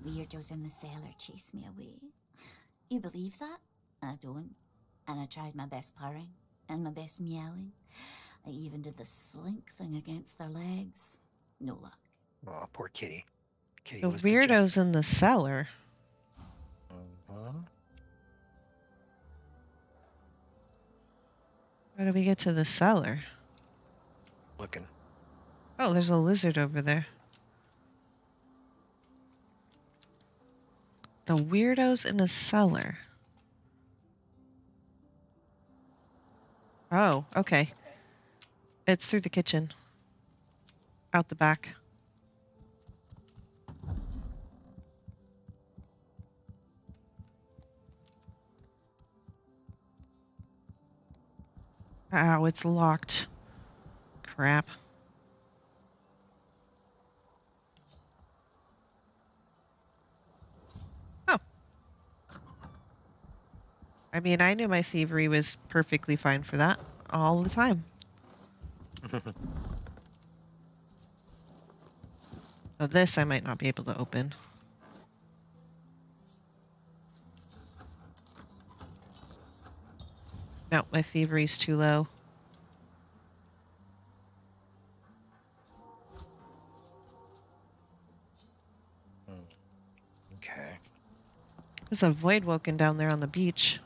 Weirdos in the cellar chased me away. You believe that? I don't. And I tried my best purring and my best meowing. I even did the slink thing against their legs. No luck. Oh, poor kitty. Kitty The was weirdos in the cellar. How do we get to the cellar? Looking. Oh, there's a lizard over there. The weirdos in the cellar. Oh, okay. It's through the kitchen. Out the back. Ow, it's locked. Crap. Oh. I mean, I knew my thievery was perfectly fine for that all the time. Now this I might not be able to open. No, my thievery's too low. Okay. There's a void woken down there on the beach.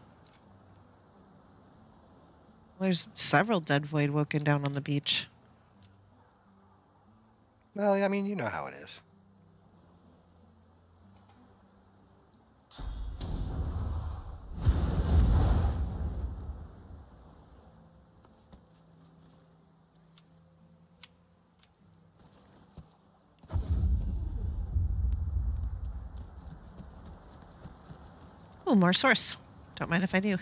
There's several dead void woken down on the beach. Well, I mean, you know how it is. Oh, more source. Don't mind if I do.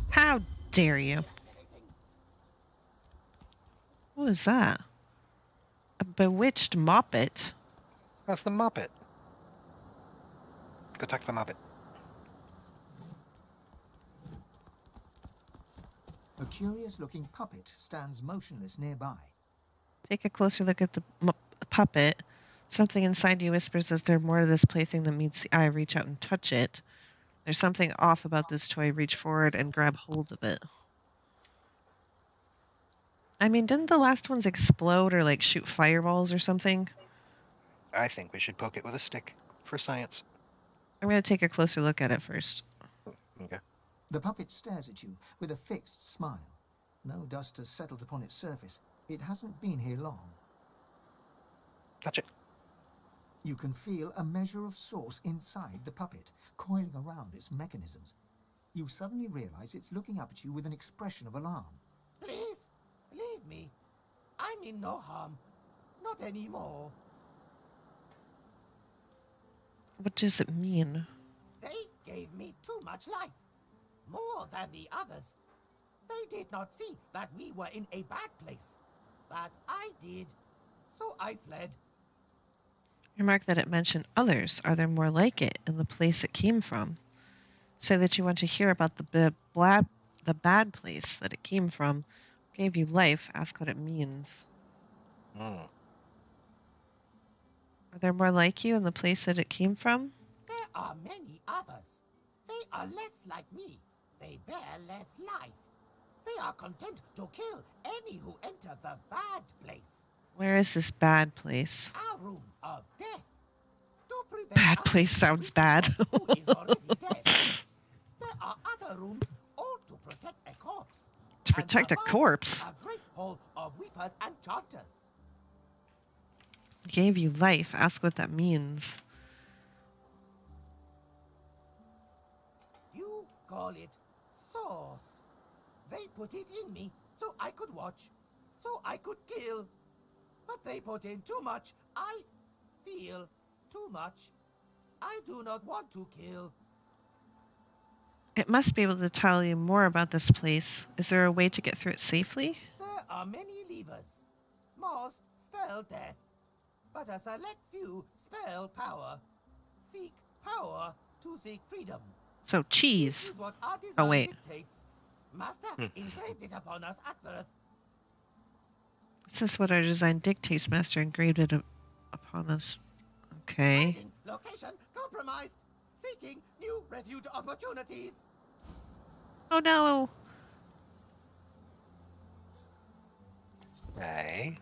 How dare you? What is that? A bewitched moppet? That's the Muppet. Go talk to the Muppet. A curious-looking puppet stands motionless nearby. Take a closer look at the puppet. Something inside you whispers that there's more to this plaything than meets the eye. Reach out and touch it. There's something off about this toy. Reach forward and grab hold of it. I mean, didn't the last ones explode or like shoot fireballs or something? I think we should poke it with a stick for science. I'm going to take a closer look at it first. Okay. The puppet stares at you with a fixed smile. No dust has settled upon its surface. It hasn't been here long. Touch it. You can feel a measure of source inside the puppet, coiling around its mechanisms. You suddenly realize it's looking up at you with an expression of alarm. Please, leave me. I mean no harm. Not anymore. What does it mean? They gave me too much life. More than the others. They did not see that we were in a bad place. But I did. So I fled. Remark that it mentioned others. Are there more like it in the place it came from? Say that you want to hear about the bad place that it came from. Gave you life. Ask what it means. Hmm. Are there more like you in the place that it came from? There are many others. They are less like me. They bear less life. They are content to kill any who enter the bad place. Where is this bad place? Our room of death. To prevent Bad others place sounds bad. who is already dead. There are other rooms, all to protect a corpse. To protect a above, corpse? A great hall of weepers and chanters. Gave you life. Ask what that means. You call it sauce. They put it in me so I could watch, so I could kill. But they put in too much. I feel too much. I do not want to kill. It must be able to tell you more about this place. Is there a way to get through it safely? There are many levers. Most spell death, but a select few spell power. Seek power to seek freedom. So cheese. This is what our design Oh wait. dictates. Master engraved it upon us at birth. This is what our design dictates. Master engraved it upon us. Okay. Hiding, location compromised. Seeking new refuge opportunities. Oh no. Hey.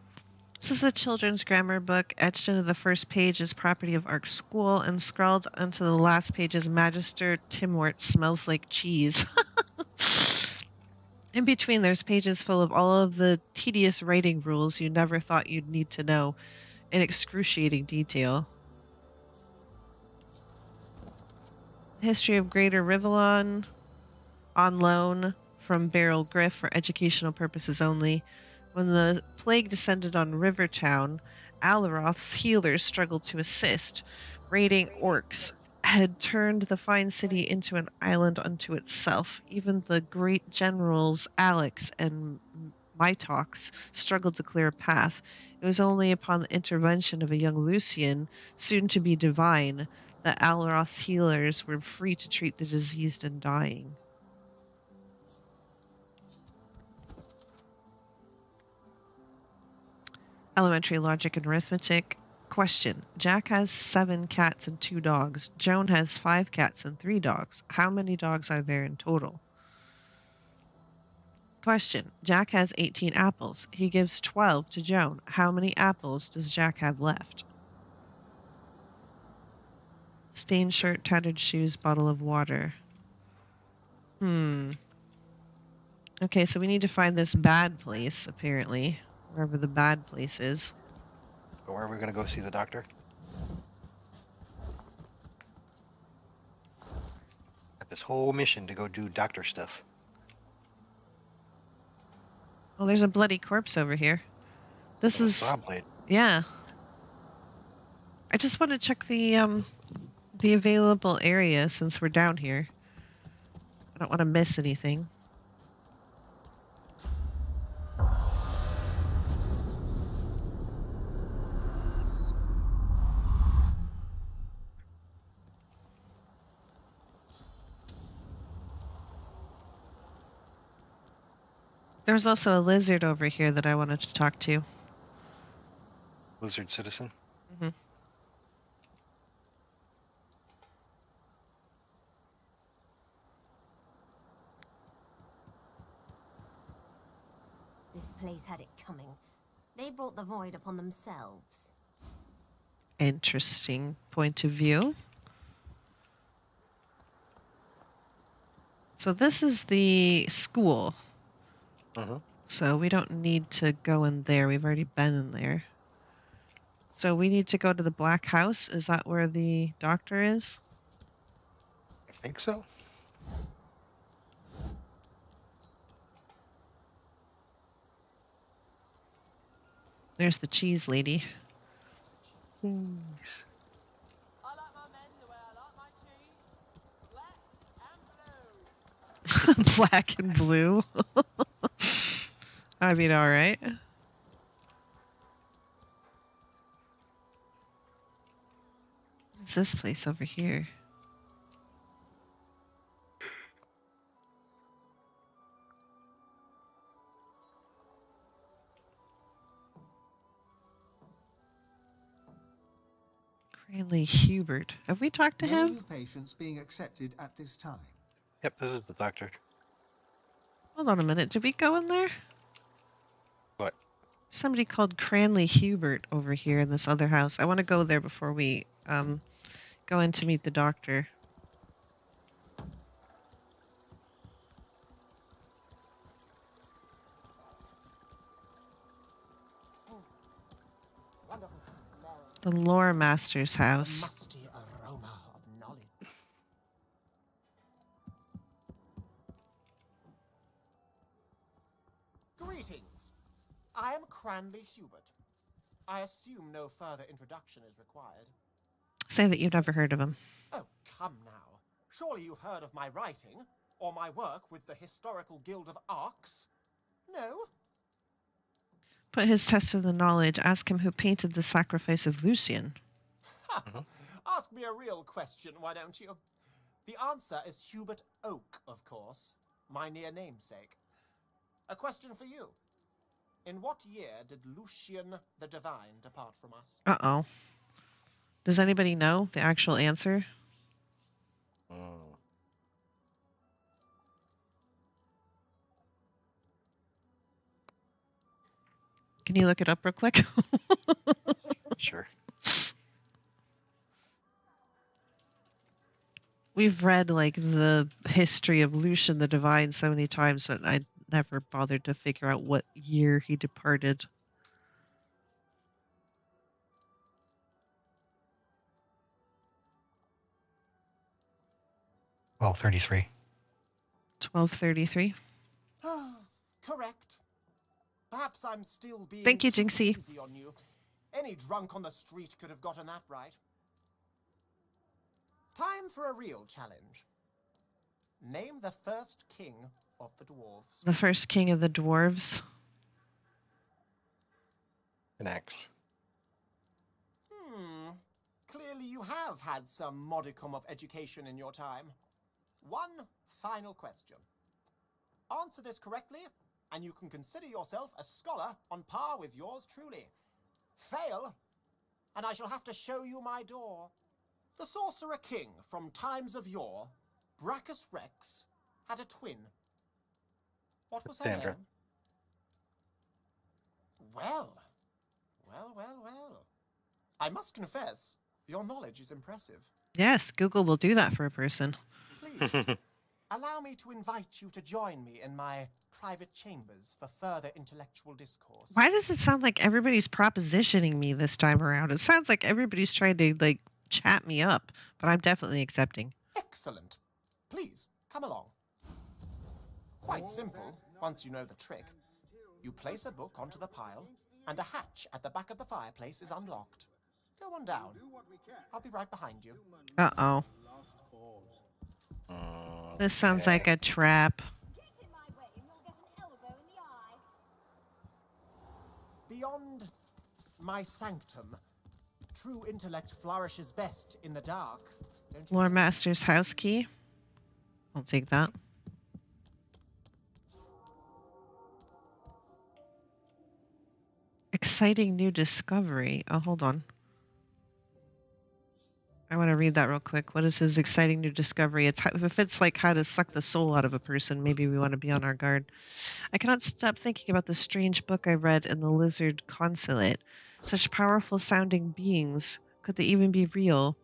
This is a children's grammar book. Etched into the first page is property of Ark School, and scrawled onto the last page is Magister Timwort smells like cheese. In between, there's pages full of all of the tedious writing rules you never thought you'd need to know, in excruciating detail. History of Greater Rivellon, on loan from Beryl Griff for educational purposes only. When the plague descended on Rivertown, Alaroth's healers struggled to assist. Raiding orcs had turned the fine city into an island unto itself. Even the great generals Alex and Mitox struggled to clear a path. It was only upon the intervention of a young Lucian, soon to be divine, that Alaroth's healers were free to treat the diseased and dying. Elementary logic and arithmetic. Question. Jack has 7 cats and 2 dogs. Joan has 5 cats and 3 dogs. How many dogs are there in total? Question. Jack has 18 apples. He gives 12 to Joan. How many apples does Jack have left? Stained shirt, tattered shoes, bottle of water. Okay, so we need to find this bad place, apparently. Wherever the bad place is. But where are we going to go see the doctor? Got this whole mission to go do doctor stuff. Oh, there's a bloody corpse over here. This Oh, is... saw blade. Yeah. I just want to check the available area since we're down here. I don't want to miss anything. There was also a lizard over here that I wanted to talk to. Lizard citizen? Mm-hmm. This place had it coming. They brought the void upon themselves. Interesting point of view. So this is the school. Mm-hmm. So we don't need to go in there. We've already been in there. So we need to go to the Black House. Is that where the doctor is? I think so. There's the cheese lady. I like my men the way I like my cheese. Black and blue. Black and blue. I mean, all right. What's this place over here? Cranley Hubert. Have we talked to No him? new patients being accepted at this time. Yep, this is the doctor. Hold on a minute. Did we go in there? What? Somebody called Cranley Hubert over here in this other house. I want to go there before we go in to meet the doctor. The Lore Master's house. Musty aroma of knowledge. Greetings. I am Cranley Hubert. I assume no further introduction is required. Say that you've never heard of him. Oh, come now. Surely you've heard of my writing, or my work with the Historical Guild of Arcs? No? Put his test to the knowledge. Ask him who painted the sacrifice of Lucian. Ha! Ask me a real question, why don't you? The answer is Hubert Oak, of course, my near namesake. A question for you. In what year did Lucian the Divine depart from us? Uh-oh. Does anybody know the actual answer? Can you look it up real quick? Sure. We've read like the history of Lucian the Divine so many times, but I never bothered to figure out what year he departed. Well, 33. 1233. Correct. Perhaps I'm still being Thank you, too Jinxie. easy on you. Any drunk on the street could have gotten that right. Time for a real challenge. Name the first king of the dwarves. The first king of the dwarves. An axe. Clearly you have had some modicum of education in your time. One final question. Answer this correctly, and you can consider yourself a scholar on par with yours truly. Fail, and I shall have to show you my door. The Sorcerer King from times of yore, Brachus Rex, had a twin. What was her Sandra. name? Well. I must confess, your knowledge is impressive. Yes, Google will do that for a person. Please, allow me to invite you to join me in my private chambers for further intellectual discourse. Why does it sound like everybody's propositioning me this time around? It sounds like everybody's trying to, like, chat me up, but I'm definitely accepting. Excellent. Please, come along. Quite simple, once you know the trick. You place a book onto the pile, and a hatch at the back of the fireplace is unlocked. Go on down. I'll be right behind you. Uh-oh. This sounds like a trap. Beyond my sanctum, true intellect flourishes best in the dark. Lore Master's house key. I'll take that. Exciting new discovery. Oh, hold on. I want to read that real quick. What is his exciting new discovery? If it's like how to suck the soul out of a person, maybe we want to be on our guard. I cannot stop thinking about the strange book I read in the Lizard Consulate. Such powerful sounding beings. Could they even be real?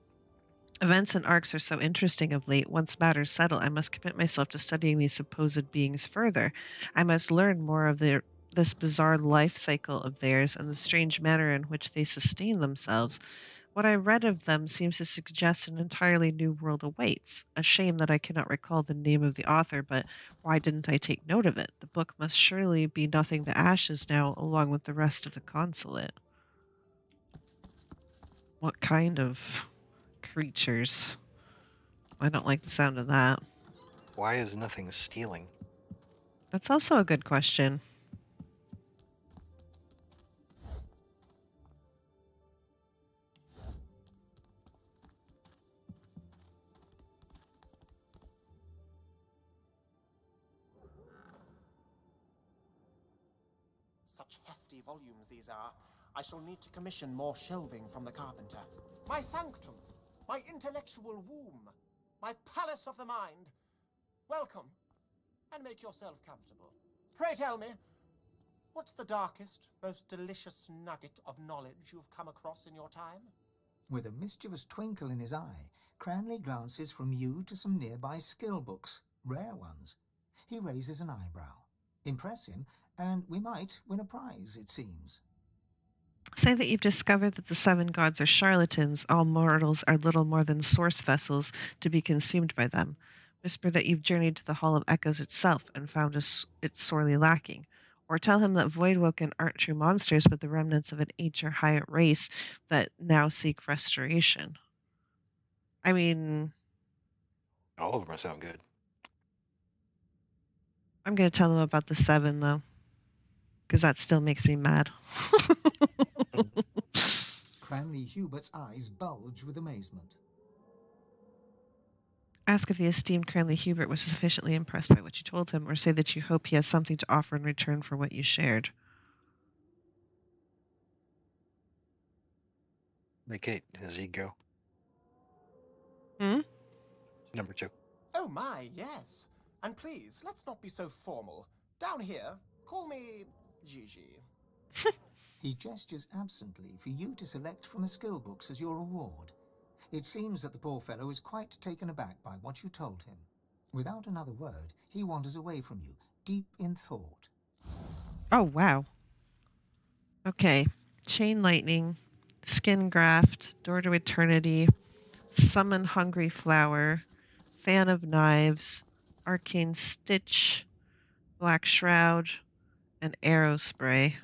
Events and arcs are so interesting of late. Once matters settle, I must commit myself to studying these supposed beings further. I must learn more of this bizarre life cycle of theirs and the strange manner in which they sustain themselves. What I read of them seems to suggest an entirely new world awaits. A shame that I cannot recall the name of the author, but why didn't I take note of it? The book must surely be nothing but ashes now, along with the rest of the consulate. What kind of creatures? I don't like the sound of that. Why is nothing stealing? That's also a good question. Such hefty volumes these are. I shall need to commission more shelving from the carpenter. My sanctum, my intellectual womb, my palace of the mind. Welcome, and make yourself comfortable. Pray tell me, what's the darkest, most delicious nugget of knowledge you've come across in your time? With a mischievous twinkle in his eye, Cranley glances from you to some nearby skill books, rare ones. He raises an eyebrow. Impress him, and we might win a prize, it seems. Say that you've discovered that the 7 gods are charlatans. All mortals are little more than source vessels to be consumed by them. Whisper that you've journeyed to the Hall of Echoes itself and found it sorely lacking. Or tell him that Voidwoken aren't true monsters, but the remnants of an ancient higher race that now seek restoration. I mean... all of them sound good. I'm going to tell him about the 7, though. Because that still makes me mad. Cranley Hubert's eyes bulge with amazement. Ask if the esteemed Cranley Hubert was sufficiently impressed by what you told him, or say that you hope he has something to offer in return for what you shared. Vacate his ego. Number 2. Oh my, yes. And please, let's not be so formal. Down here, call me Gigi. He gestures absently for you to select from the skill books as your reward. It seems that the poor fellow is quite taken aback by what you told him. Without another word, he wanders away from you, deep in thought. Oh, wow. Okay. Chain Lightning, Skin Graft, Door to Eternity, Summon Hungry Flower, Fan of Knives, Arcane Stitch, Black Shroud, and Arrow Spray.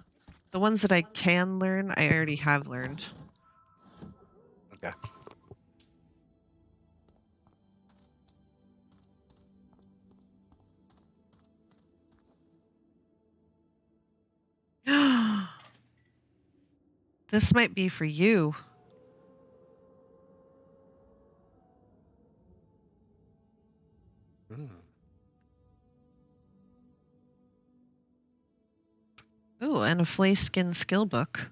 The ones that I can learn, I already have learned. Okay. This might be for you. Ooh, and a Flay Skin skill book,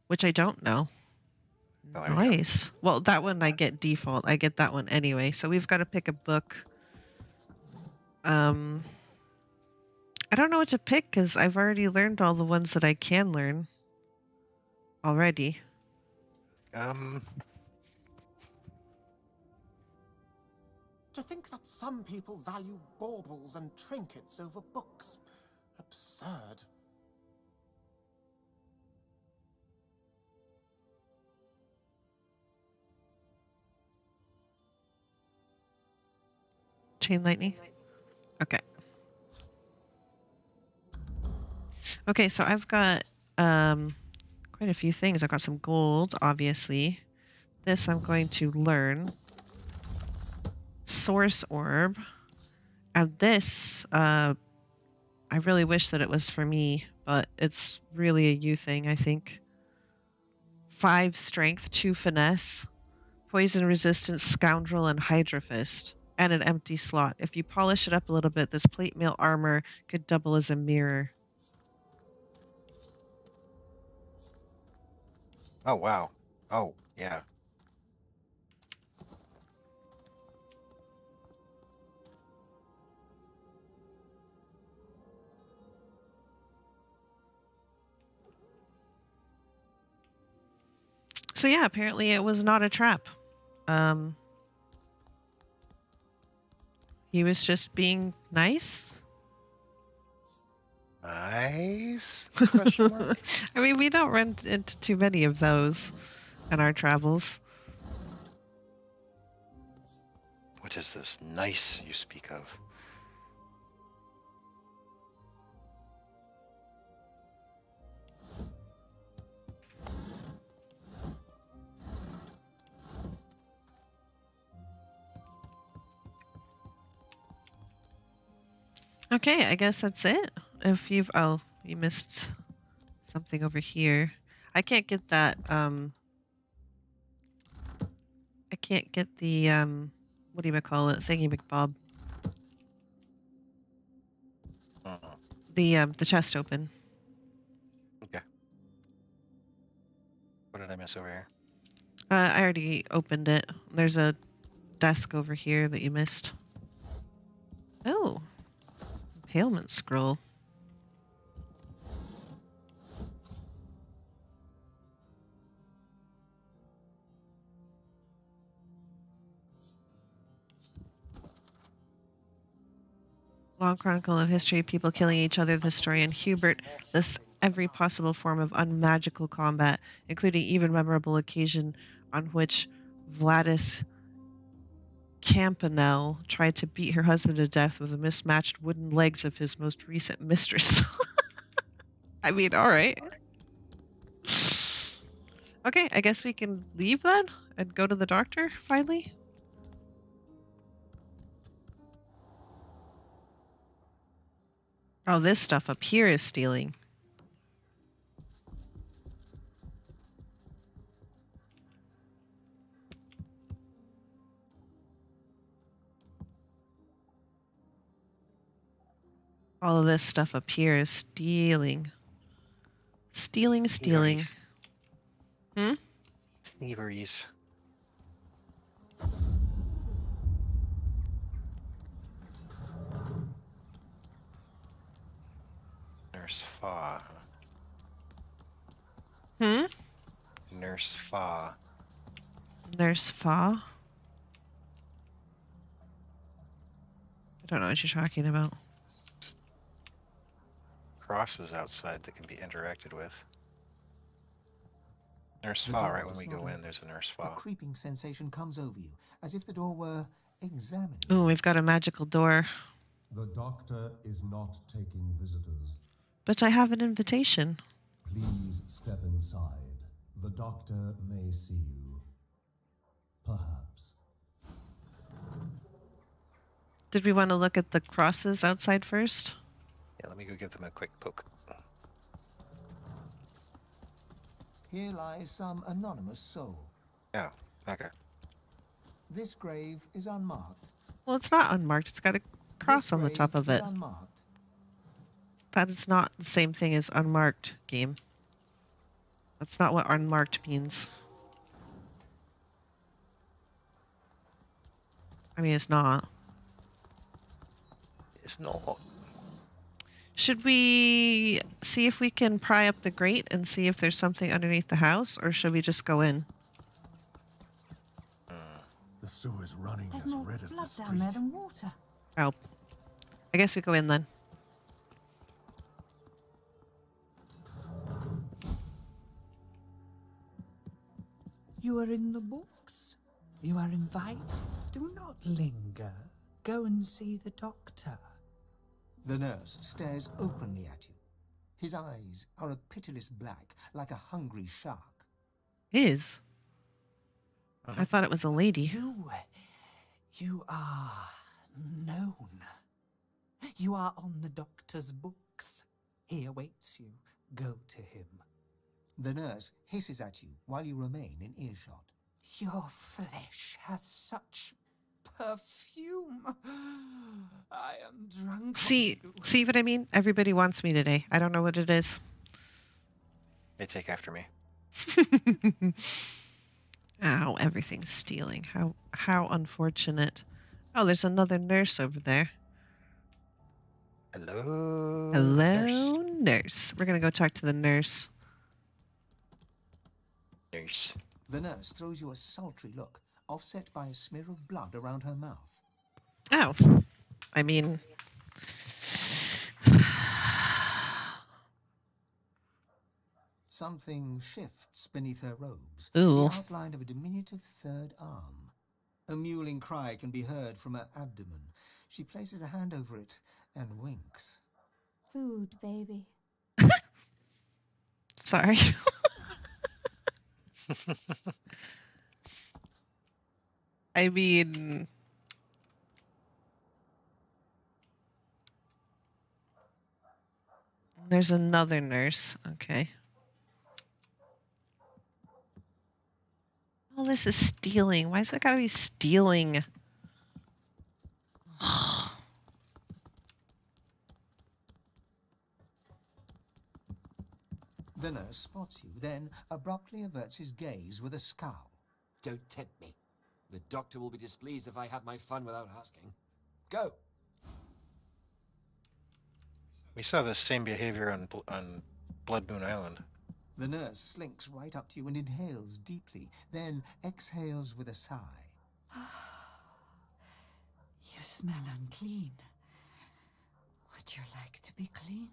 which I don't know. Oh, Nice. Well, that one I get default. I get that one anyway. So we've got to pick a book. I don't know what to pick because I've already learned all the ones that I can learn already. To think that some people value baubles and trinkets over books. Absurd. Chain lightning? Okay. Okay, so I've got quite a few things. I've got some gold, obviously. This I'm going to learn. Source orb. And this, I really wish that it was for me, but it's really a you thing, I think. 5 strength, 2 finesse, poison resistance, scoundrel, and hydra fist. And an empty slot. If you polish it up a little bit, this plate mail armor could double as a mirror. Oh, wow. Oh, yeah. So yeah, apparently it was not a trap. He was just being nice. Nice? Question mark? I mean, we don't run into too many of those in our travels. What is this nice you speak of? Okay, I guess that's it. If you've you missed something over here. I can't get that I can't get the what do you call it? Thingy McBob. The chest open. Okay. What did I miss over here? I already opened it. There's a desk over here that you missed. Oh. Impalement scroll. Long chronicle of history, people killing each other, the historian Hubert lists every possible form of unmagical combat, including even memorable occasion on which Vladis Campanelle tried to beat her husband to death with the mismatched wooden legs of his most recent mistress. I mean, all right. Okay, I guess we can leave then and go to the doctor finally. Oh, this stuff up here is stealing. All of this stuff up here is stealing. Stealing. Hmm? Thieveries. Nurse Fa. Hmm? Nurse Fa. Nurse Fa? I don't know what you're talking about. Crosses outside that can be interacted with. Nurse Fa, right when we go in, there's a Nurse Fa. A creeping sensation comes over you, as if the door were examining. Oh, we've got a magical door. The doctor is not taking visitors. But I have an invitation. Please step inside. The doctor may see you. Perhaps. Did we want to look at the crosses outside first? Yeah, let me go give them a quick poke. Here lies some anonymous soul. Oh, okay. This grave is unmarked. Well, it's not unmarked. It's got a cross on the top of it. Unmarked. That is not the same thing as unmarked, game. That's not what unmarked means. I mean, it's not. It's not. Should we see if we can pry up the grate and see if there's something underneath the house, or should we just go in? The sewer's running There's as more red as the blood street. down there than water. Oh. I guess we go in then. You are in the books. You are invited. Do not linger. Go and see the doctor. The nurse stares openly at you. His eyes are a pitiless black, like a hungry shark. Is? I thought it was a lady. You are known. You are on the doctor's books. He awaits you. Go to him. The nurse hisses at you while you remain in earshot. Your flesh has such perfume. I am drunk. See what I mean? Everybody wants me today. I don't know what it is. They take after me. Ow, everything's stealing. How unfortunate. Oh, there's another nurse over there. Hello. Hello, nurse. We're gonna go talk to the nurse. Nurse. The nurse throws you a sultry look, offset by a smear of blood around her mouth. Oh, I mean... Something shifts beneath her robes. Ooh. The outline of a diminutive third arm. A mewling cry can be heard from her abdomen. She places a hand over it and winks. Food, baby. Sorry. I mean... There's another nurse. Okay. All this is stealing. Why's it gotta be stealing? The nurse spots you, then abruptly averts his gaze with a scowl. Don't tempt me. The doctor will be displeased if I have my fun without asking. Go! We saw the same behavior on Blood Moon Island. The nurse slinks right up to you and inhales deeply, then exhales with a sigh. You smell unclean. Would you like to be clean?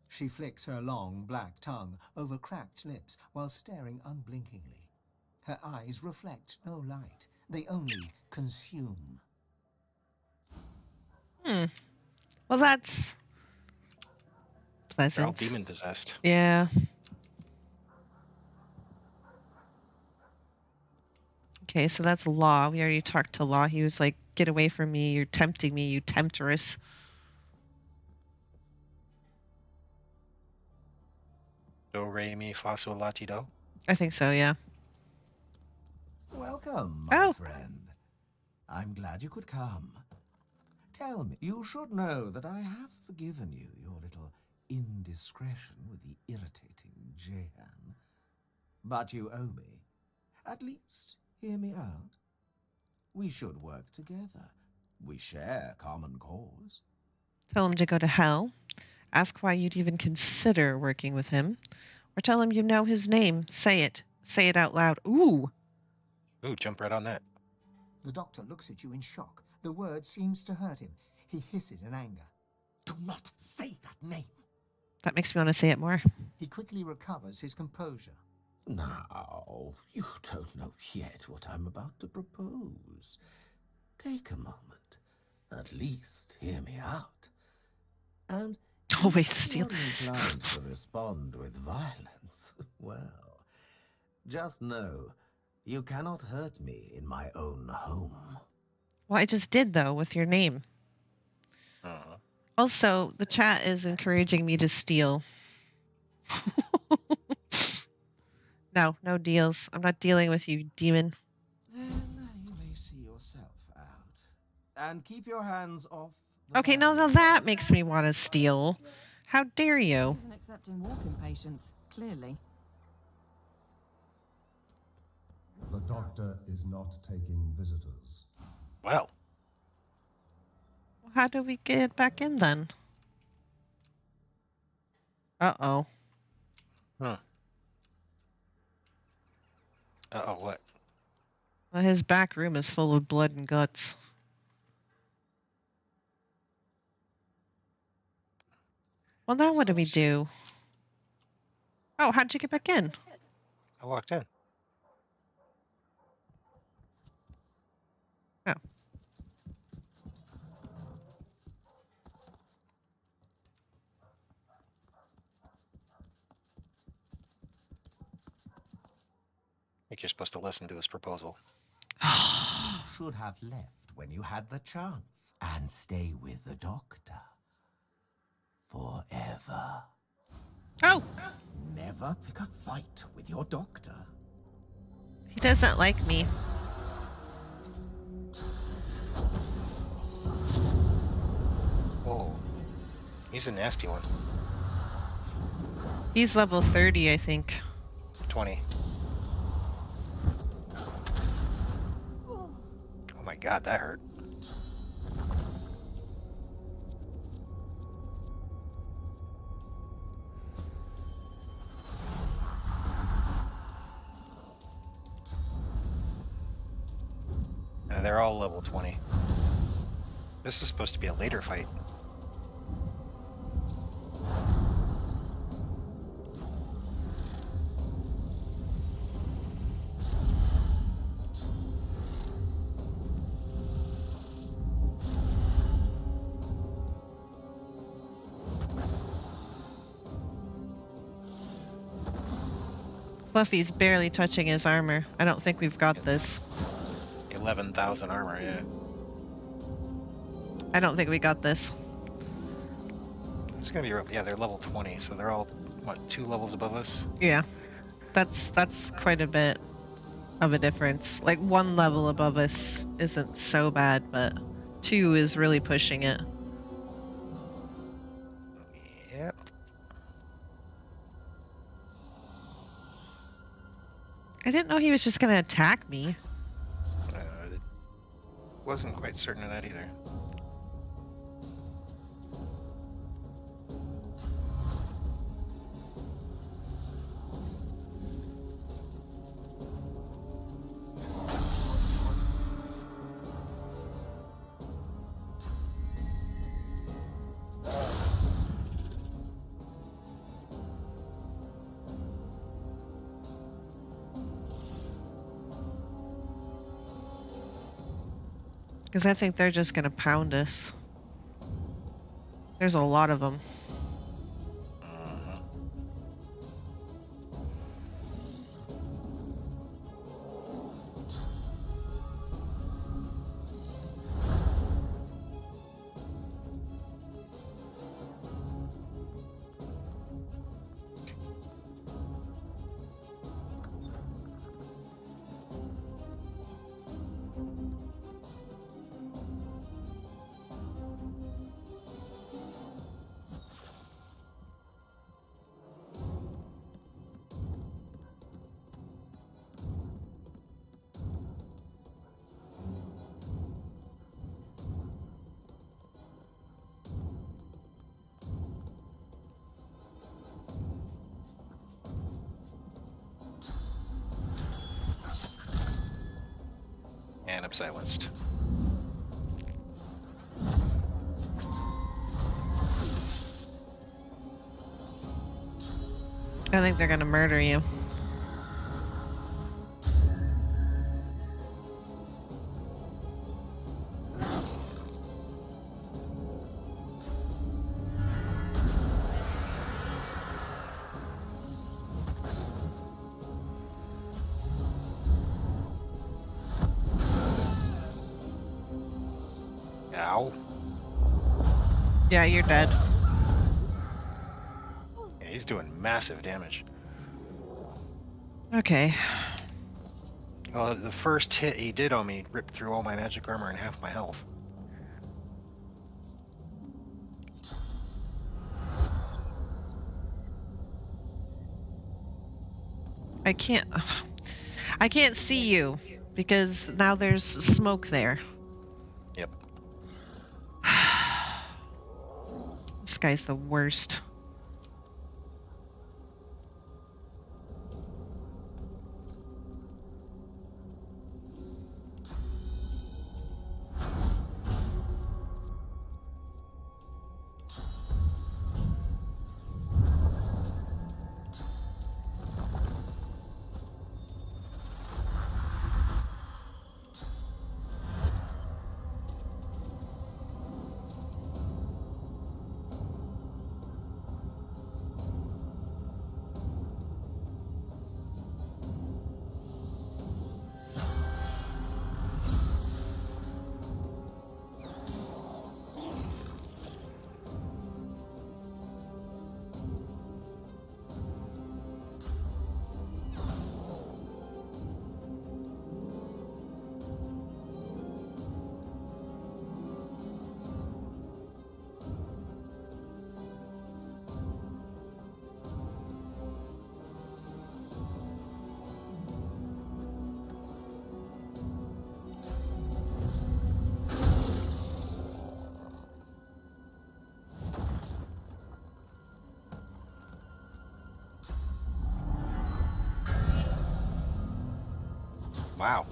She flicks her long black tongue over cracked lips while staring unblinkingly. Her eyes reflect no light. They only consume. Well, that's pleasant. They're all demon possessed. Yeah. Okay, so that's Law. We already talked to Law. He was like, "Get away from me! You're tempting me, you temptress." Do re mi fa sol la ti do. I think so. Yeah. Welcome, my friend. I'm glad you could come. Tell me, you should know that I have forgiven you your little indiscretion with the irritating Jehan. But you owe me. At least, hear me out. We should work together. We share common cause. Tell him to go to hell. Ask why you'd even consider working with him. Or tell him you know his name. Say it. Say it out loud. Ooh! Ooh, jump right on that. The doctor looks at you in shock. The word seems to hurt him. He hisses in anger. Do not say that name. That makes me want to say it more. He quickly recovers his composure. Now, you don't know yet what I'm about to propose. Take a moment. At least hear me out. And always steal. If you're inclined to respond with violence, well, just know you cannot hurt me in my own home. Well, I just did, though, with your name. Also, the chat is encouraging me to steal. No deals. I'm not dealing with you, demon. Then you may see yourself out. And keep your hands off. Okay, now that makes me want to steal. How dare you? Isn't accepting walk-in patients, clearly. The doctor is not taking visitors. Well. How do we get back in then? Uh-oh. Huh. Uh-oh, what? Well, his back room is full of blood and guts. Well, now what do we do? Oh, how'd you get back in? I walked in. Oh. I think you're supposed to listen to his proposal. You should have left when you had the chance and stay with the doctor. Forever. Oh! Never pick a fight with your doctor. He doesn't like me. Whoa. He's a nasty one. He's level 30, I think. 20. Oh my god, that hurt. They're all level 20. This is supposed to be a later fight. Fluffy's barely touching his armor. I don't think we've got this. 11,000 armor, yeah. I don't think we got this. It's gonna be rough. Yeah, they're level 20, so they're all, what, 2 levels above us? Yeah. That's quite a bit of a difference. Like 1 level above us isn't so bad, but 2 is really pushing it. Yep. I didn't know he was just gonna attack me. Wasn't quite certain of that either. Because I think they're just gonna pound us. There's a lot of them. And I'm silenced. I think they're gonna murder you. Ow. Yeah, you're dead. Yeah, he's doing massive damage. Okay. Well, the first hit he did on me ripped through all my magic armor and half my health. I can't see you because now there's smoke there. Yep. This guy's the worst. Wow.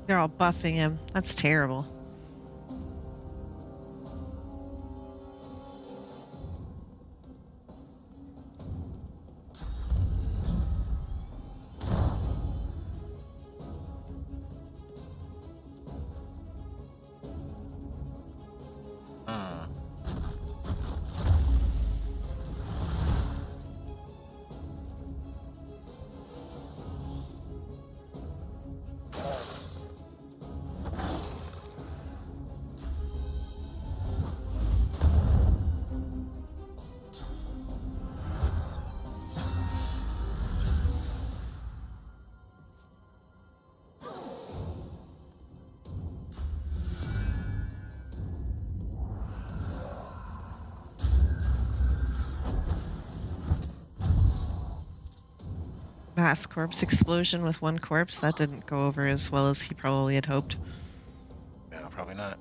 They're all buffing him. That's terrible. Mass corpse explosion with one corpse. That didn't go over as well as he probably had hoped. No, probably not.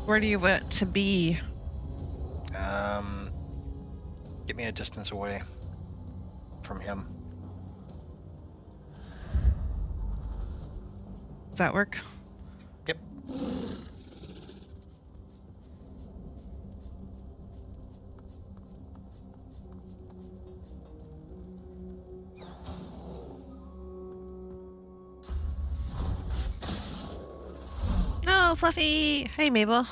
Where do you want to be? Get me a distance away from him. Does that work? Yep. No, Fluffy! Hey, Mabel.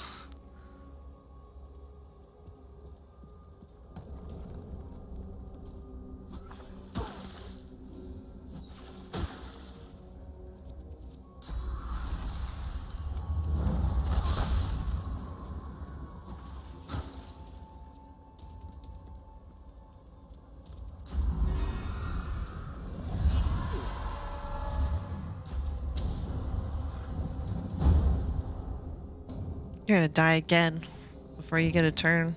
You're gonna die again before you get a turn.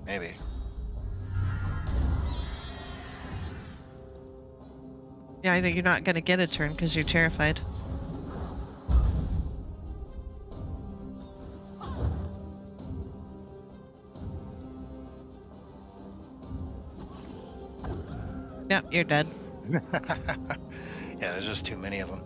Maybe. Yeah, I think you're not gonna get a turn because you're terrified. Yep, you're dead. Yeah, there's just too many of them.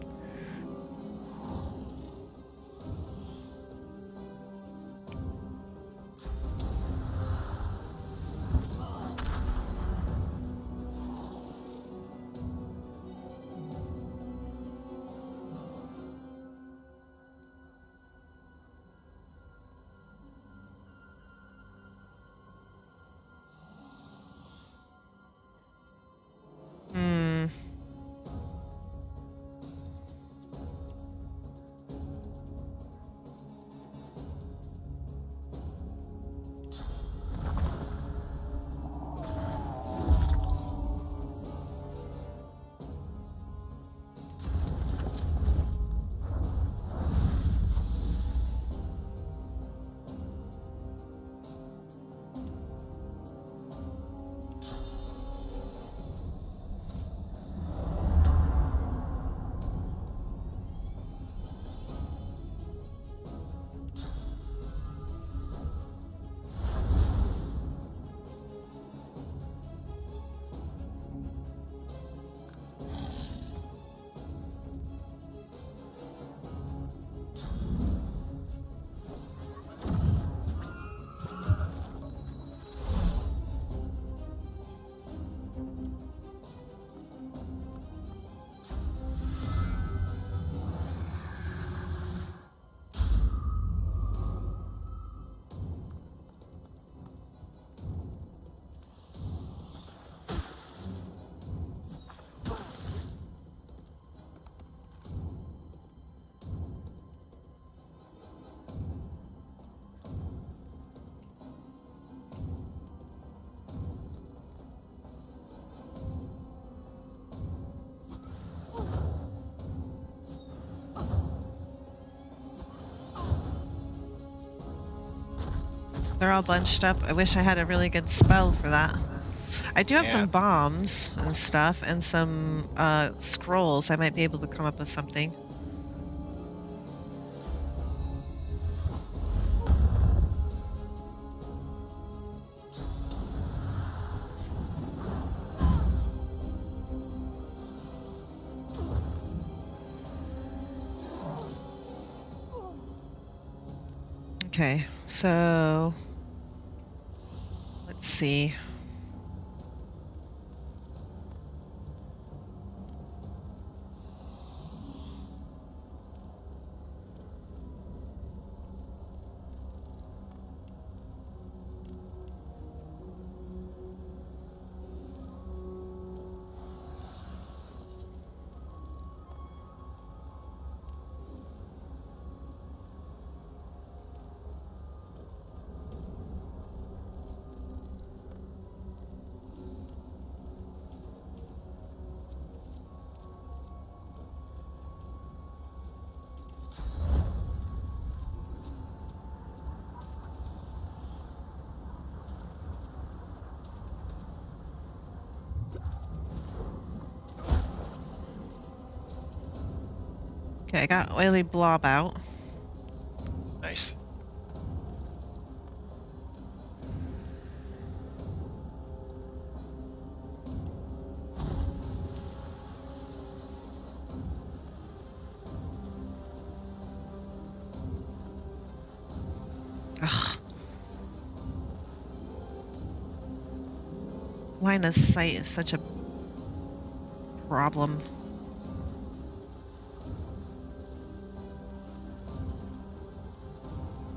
They're all bunched up. I wish I had a really good spell for that. I do have some bombs and stuff and some scrolls. I might be able to come up with something. Okay, so let's see. Okay, I got Oily Blob out. Nice. Ugh. Line of sight is such a problem.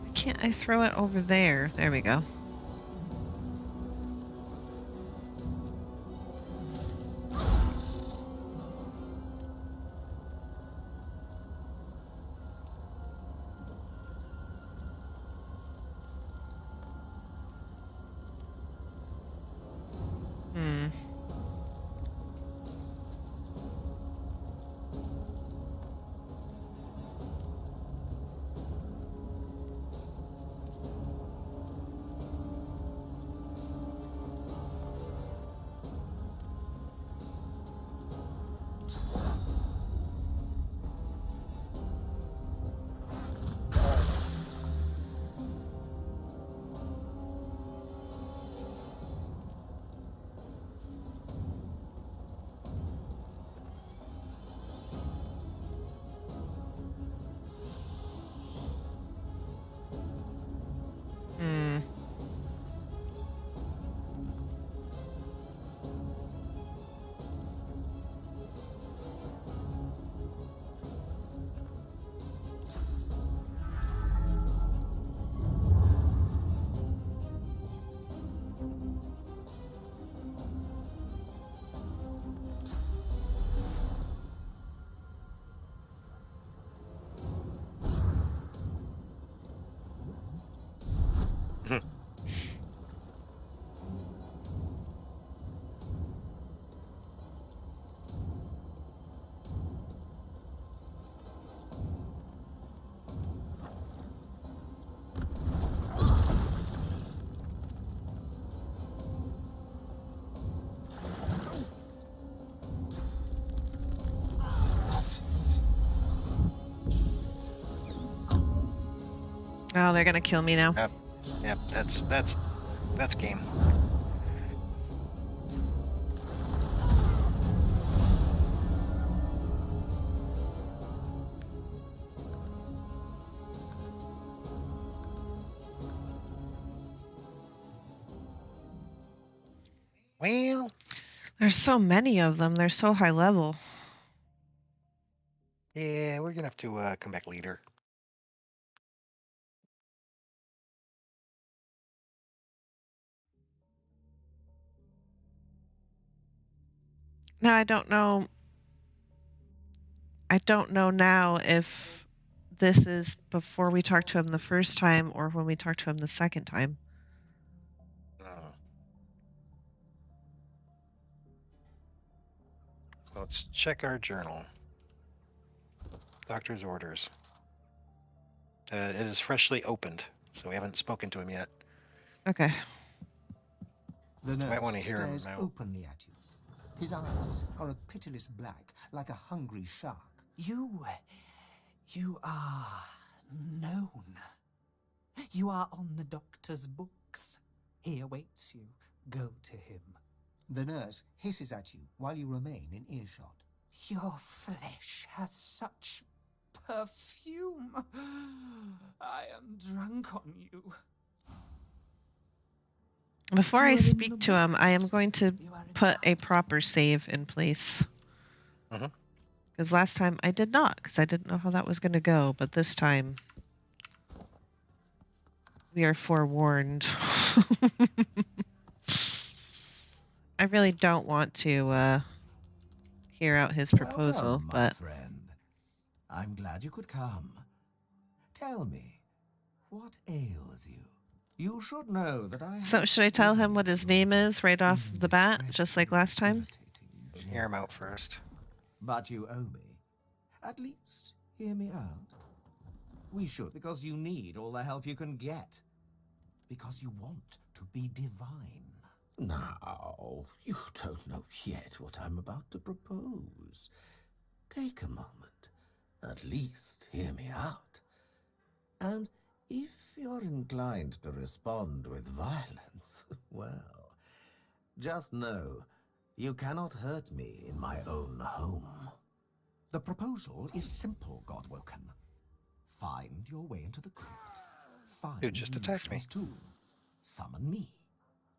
Why can't I throw it over there? There we go. Oh, they're gonna kill me now. Yep, that's game. Well, there's so many of them. They're so high level. Yeah, we're gonna have to come back later. Now I don't know. I don't know now if this is before we talked to him the first time or when we talked to him the second time. Let's check our journal. Doctor's orders. It is freshly opened, so we haven't spoken to him yet. Okay. The Might nurse want to hear him stares now. openly at you. His eyes are a pitiless black, like a hungry shark. You are known. You are on the doctor's books. He awaits you. Go to him. The nurse hisses at you while you remain in earshot. Your flesh has such perfume. I am drunk on you. Before I speak to him, I am going to put a proper save in place. Because last time I did not, because I didn't know how that was going to go. But this time, we are forewarned. I really don't want to hear out his proposal, Welcome, my but friend. I'm glad you could come. Tell me, what ails you? You should know that I so should I tell him what his name is right off the bat, just like last time? Hear him out first. But you owe me. At least, hear me out. We should, because you need all the help you can get. Because you want to be divine. Now, you don't know yet what I'm about to propose. Take a moment. At least hear me out. And if you're inclined to respond with violence, well, just know you cannot hurt me in my own home. The proposal is simple, Godwoken. Find your way into the crypt. Find Dude just attacked me. Lucian's tomb. Summon me.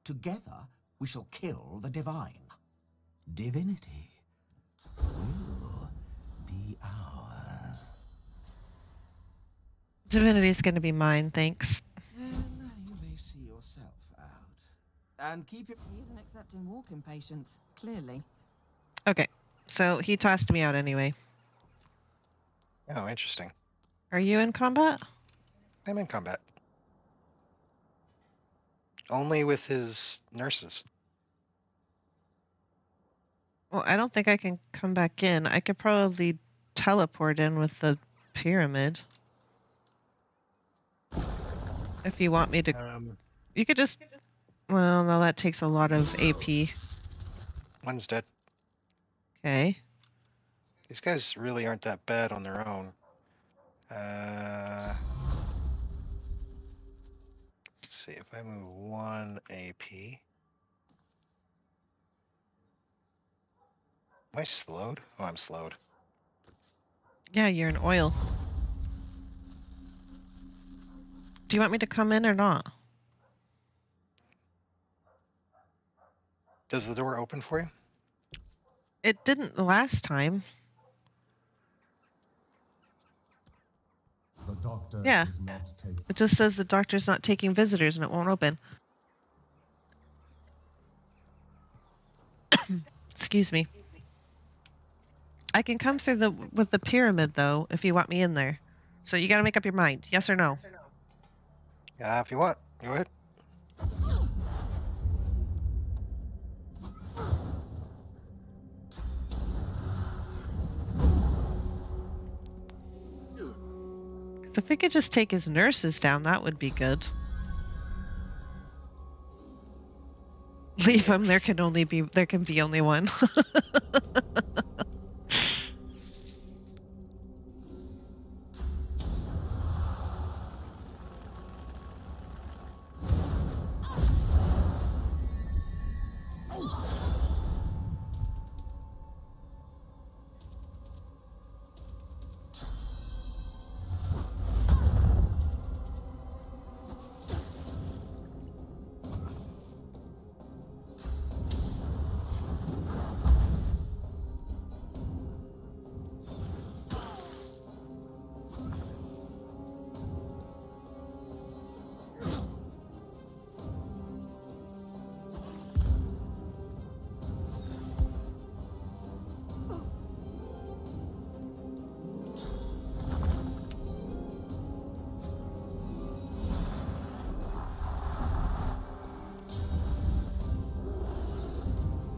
Together, we shall kill the divine. Divinity will be ours. Divinity's going to be mine, thanks. Then you may see yourself out. And keep it. He isn't accepting walk-in patients, clearly. Okay, so he tossed me out anyway. Oh, interesting. Are you in combat? I'm in combat. Only with his nurses. Well, I don't think I can come back in. I could probably teleport in with the pyramid. If you want me to... you could just... Well, no, that takes a lot of AP. One's dead. Okay. These guys really aren't that bad on their own. Let's see, if I move 1 AP. Am I slowed? Oh, I'm slowed. Yeah, you're in oil. Do you want me to come in or not? Does the door open for you? It didn't the last time. The doctor Yeah. is not taking. It just says the doctor's not taking visitors and it won't open. Excuse me. I can come through with the pyramid though, if you want me in there. So you gotta make up your mind, yes or no? Yeah, if you want. Go ahead. Because if we could just take his nurses down, that would be good. Leave him. There can be only one.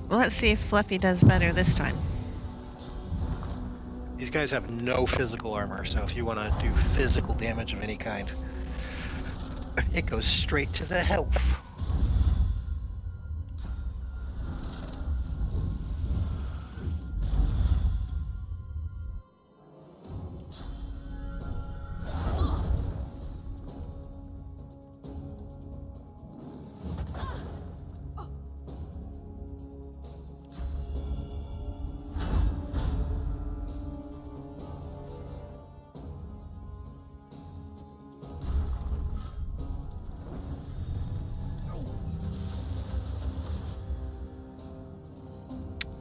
Well, let's see if Fluffy does better this time. These guys have no physical armor, so if you want to do physical damage of any kind, It goes straight to the health.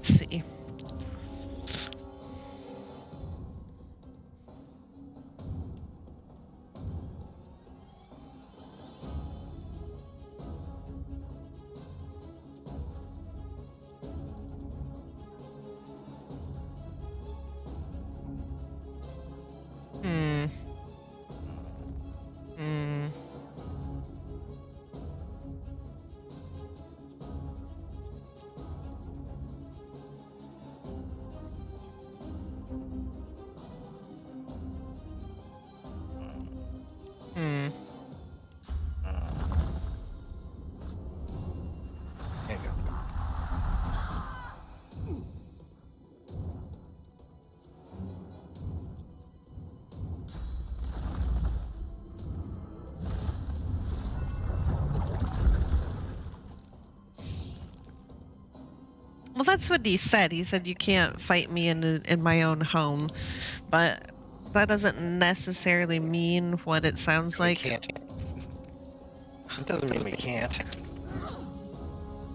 Let's see. Hmm. Hmm. Hmm. There you go. Well, that's what he said. He said you can't fight me in my own home, but that doesn't necessarily mean what it sounds We like. can't. It doesn't mean we can't.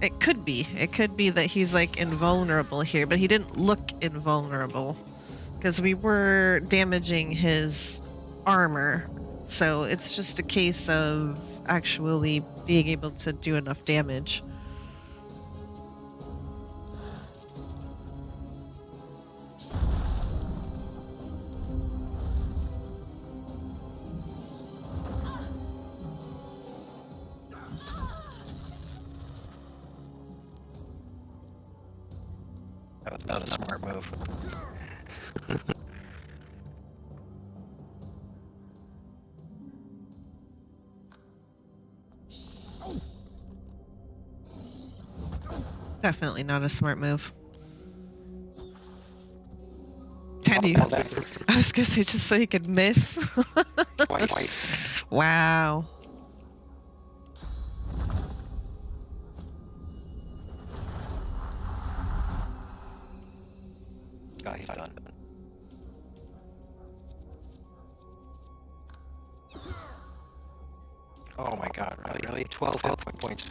It could be. It could be that he's like invulnerable here, but he didn't look invulnerable because we were damaging his armor. So it's just a case of actually being able to do enough damage. That was not a smart move. Definitely not a smart move. Can you? I was gonna say just so he could miss. Twice. Wow. Oh, he's done. Oh my god, really? 12 health points.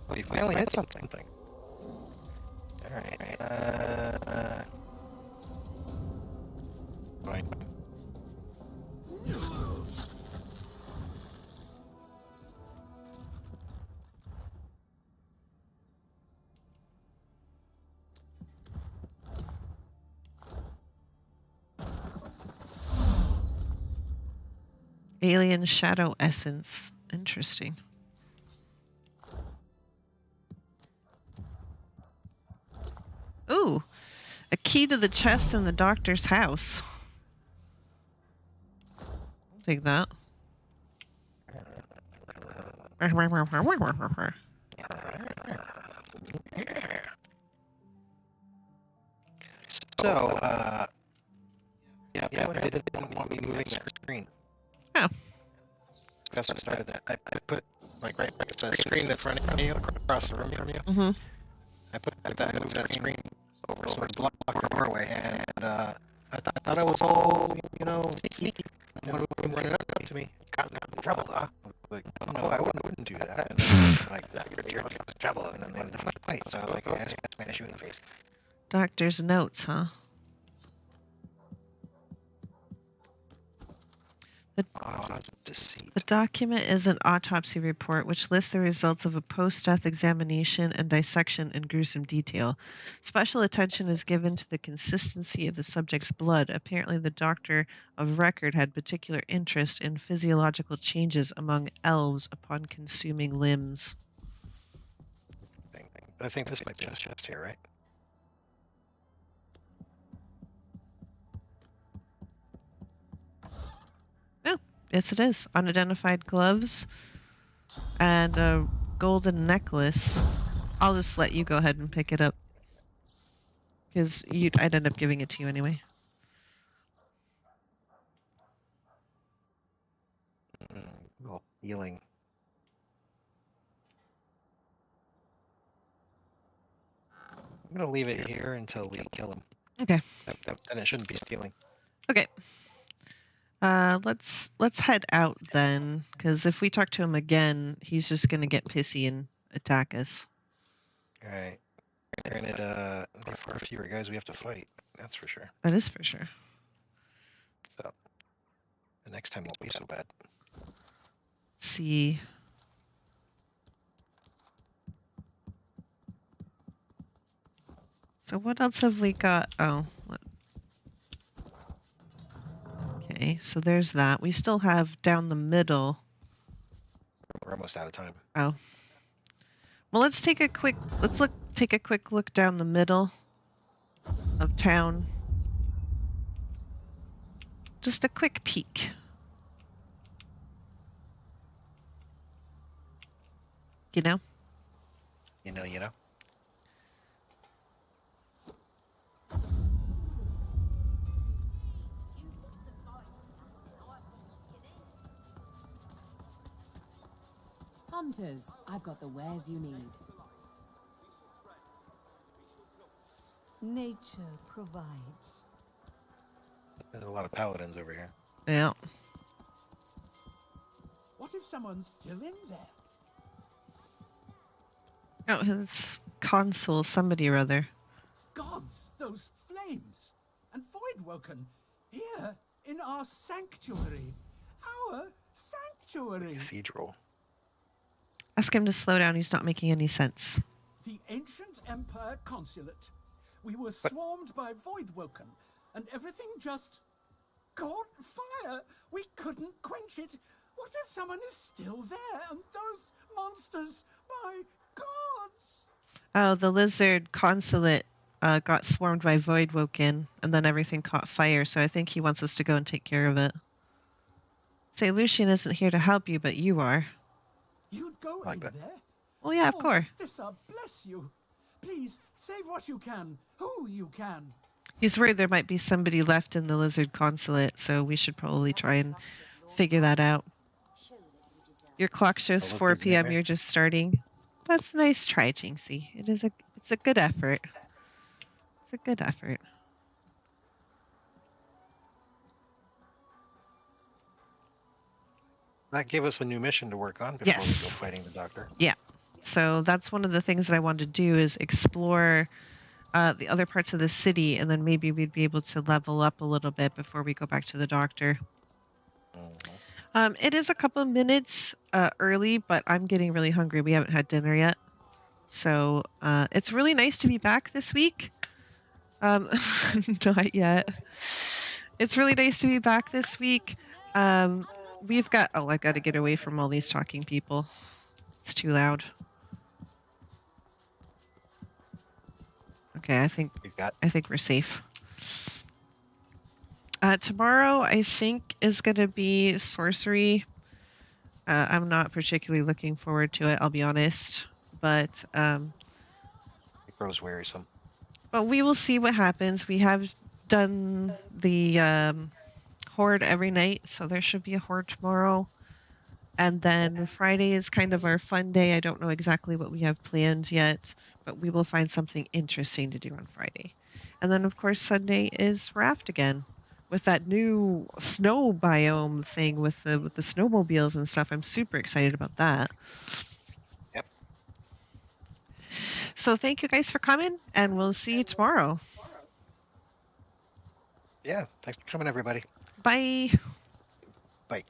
Well, you finally hit something. Alright, right. Alien shadow essence. Interesting. Ooh, a key to the chest in the doctor's house. I'll take that. So, yeah, they didn't want me moving that screen. Oh. That's what started that. I put, like, right next to the screen in front of you, across the room from you. Mm-hmm. I put that, moved that screen over so it blocked the doorway, and I thought I was all, you know, sneaky. And one of them running up to me, got in trouble, huh? I was like, oh, no, I wouldn't do that. And then, like, you're in trouble, and then they wanted to fight. So I was like, yeah, I just smash you in the face. Doctor's notes, huh? The document is an autopsy report which lists the results of a post-death examination and dissection in gruesome detail. Special attention is given to the consistency of the subject's blood. Apparently, the doctor of record had particular interest in physiological changes among elves upon consuming limbs. I think this might be his chest here, right? Yes, it is. Unidentified gloves and a golden necklace. I'll just let you go ahead and pick it up. Because I'd end up giving it to you anyway. Well, healing. I'm gonna leave it here until we kill him. Okay. Then it shouldn't be stealing. Okay. Let's head out then, because if we talk to him again, he's just gonna get pissy and attack us. All right. Granted, there are far fewer guys we have to fight. That's for sure. That is for sure. So the next time won't be so bad. Let's see. So what else have we got? Oh. Okay, so there's that. We still have down the middle. We're almost out of time. Oh. Well, let's take a quick look down the middle of town. Just a quick peek. You know? You know. Hunters, I've got the wares you need. Nature provides. There's a lot of paladins over here. Yeah. What if someone's still in there? Oh, his consul, somebody or other. Gods, those flames! And Voidwoken, here in our sanctuary. Our sanctuary! Cathedral. Ask him to slow down, he's not making any sense. The ancient Empire Consulate. We were swarmed by Voidwoken, and everything just caught fire. We couldn't quench it. What if someone is still there, and those monsters, my gods? Oh, the lizard consulate got swarmed by Voidwoken, and then everything caught fire, so I think he wants us to go and take care of it. Say, Lucian isn't here to help you, but you are. You'd go in there? Well, yeah, of course. Stissa, bless you. Please, save what you can, who you can. He's worried there might be somebody left in the lizard consulate, so we should probably try and figure that out. Your clock shows 4 p.m. You're just starting. That's a nice try, Jinxie. It's a good effort. It's a good effort. That gave us a new mission to work on before we go fighting the doctor. Yeah. So that's one of the things that I wanted to do is explore the other parts of the city, and then maybe we'd be able to level up a little bit before we go back to the doctor. It is a couple of minutes early, but I'm getting really hungry. We haven't had dinner yet. So it's really nice to be back this week. Not yet. It's really nice to be back this week. We've got... Oh, I've got to get away from all these talking people. It's too loud. Okay, I think we're safe. Tomorrow, I think, is going to be sorcery. I'm not particularly looking forward to it, I'll be honest. But it grows wearisome. But we will see what happens. We have done the horde every night, so there should be a horde tomorrow. And then Friday is kind of our fun day. I don't know exactly what we have planned yet, but we will find something interesting to do on Friday. And then, of course, Sunday is Raft again with that new snow biome thing with the snowmobiles and stuff. I'm super excited about that. Yep. So thank you guys for coming, and we'll see you tomorrow. Yeah, thanks for coming, everybody. Bye. Bye.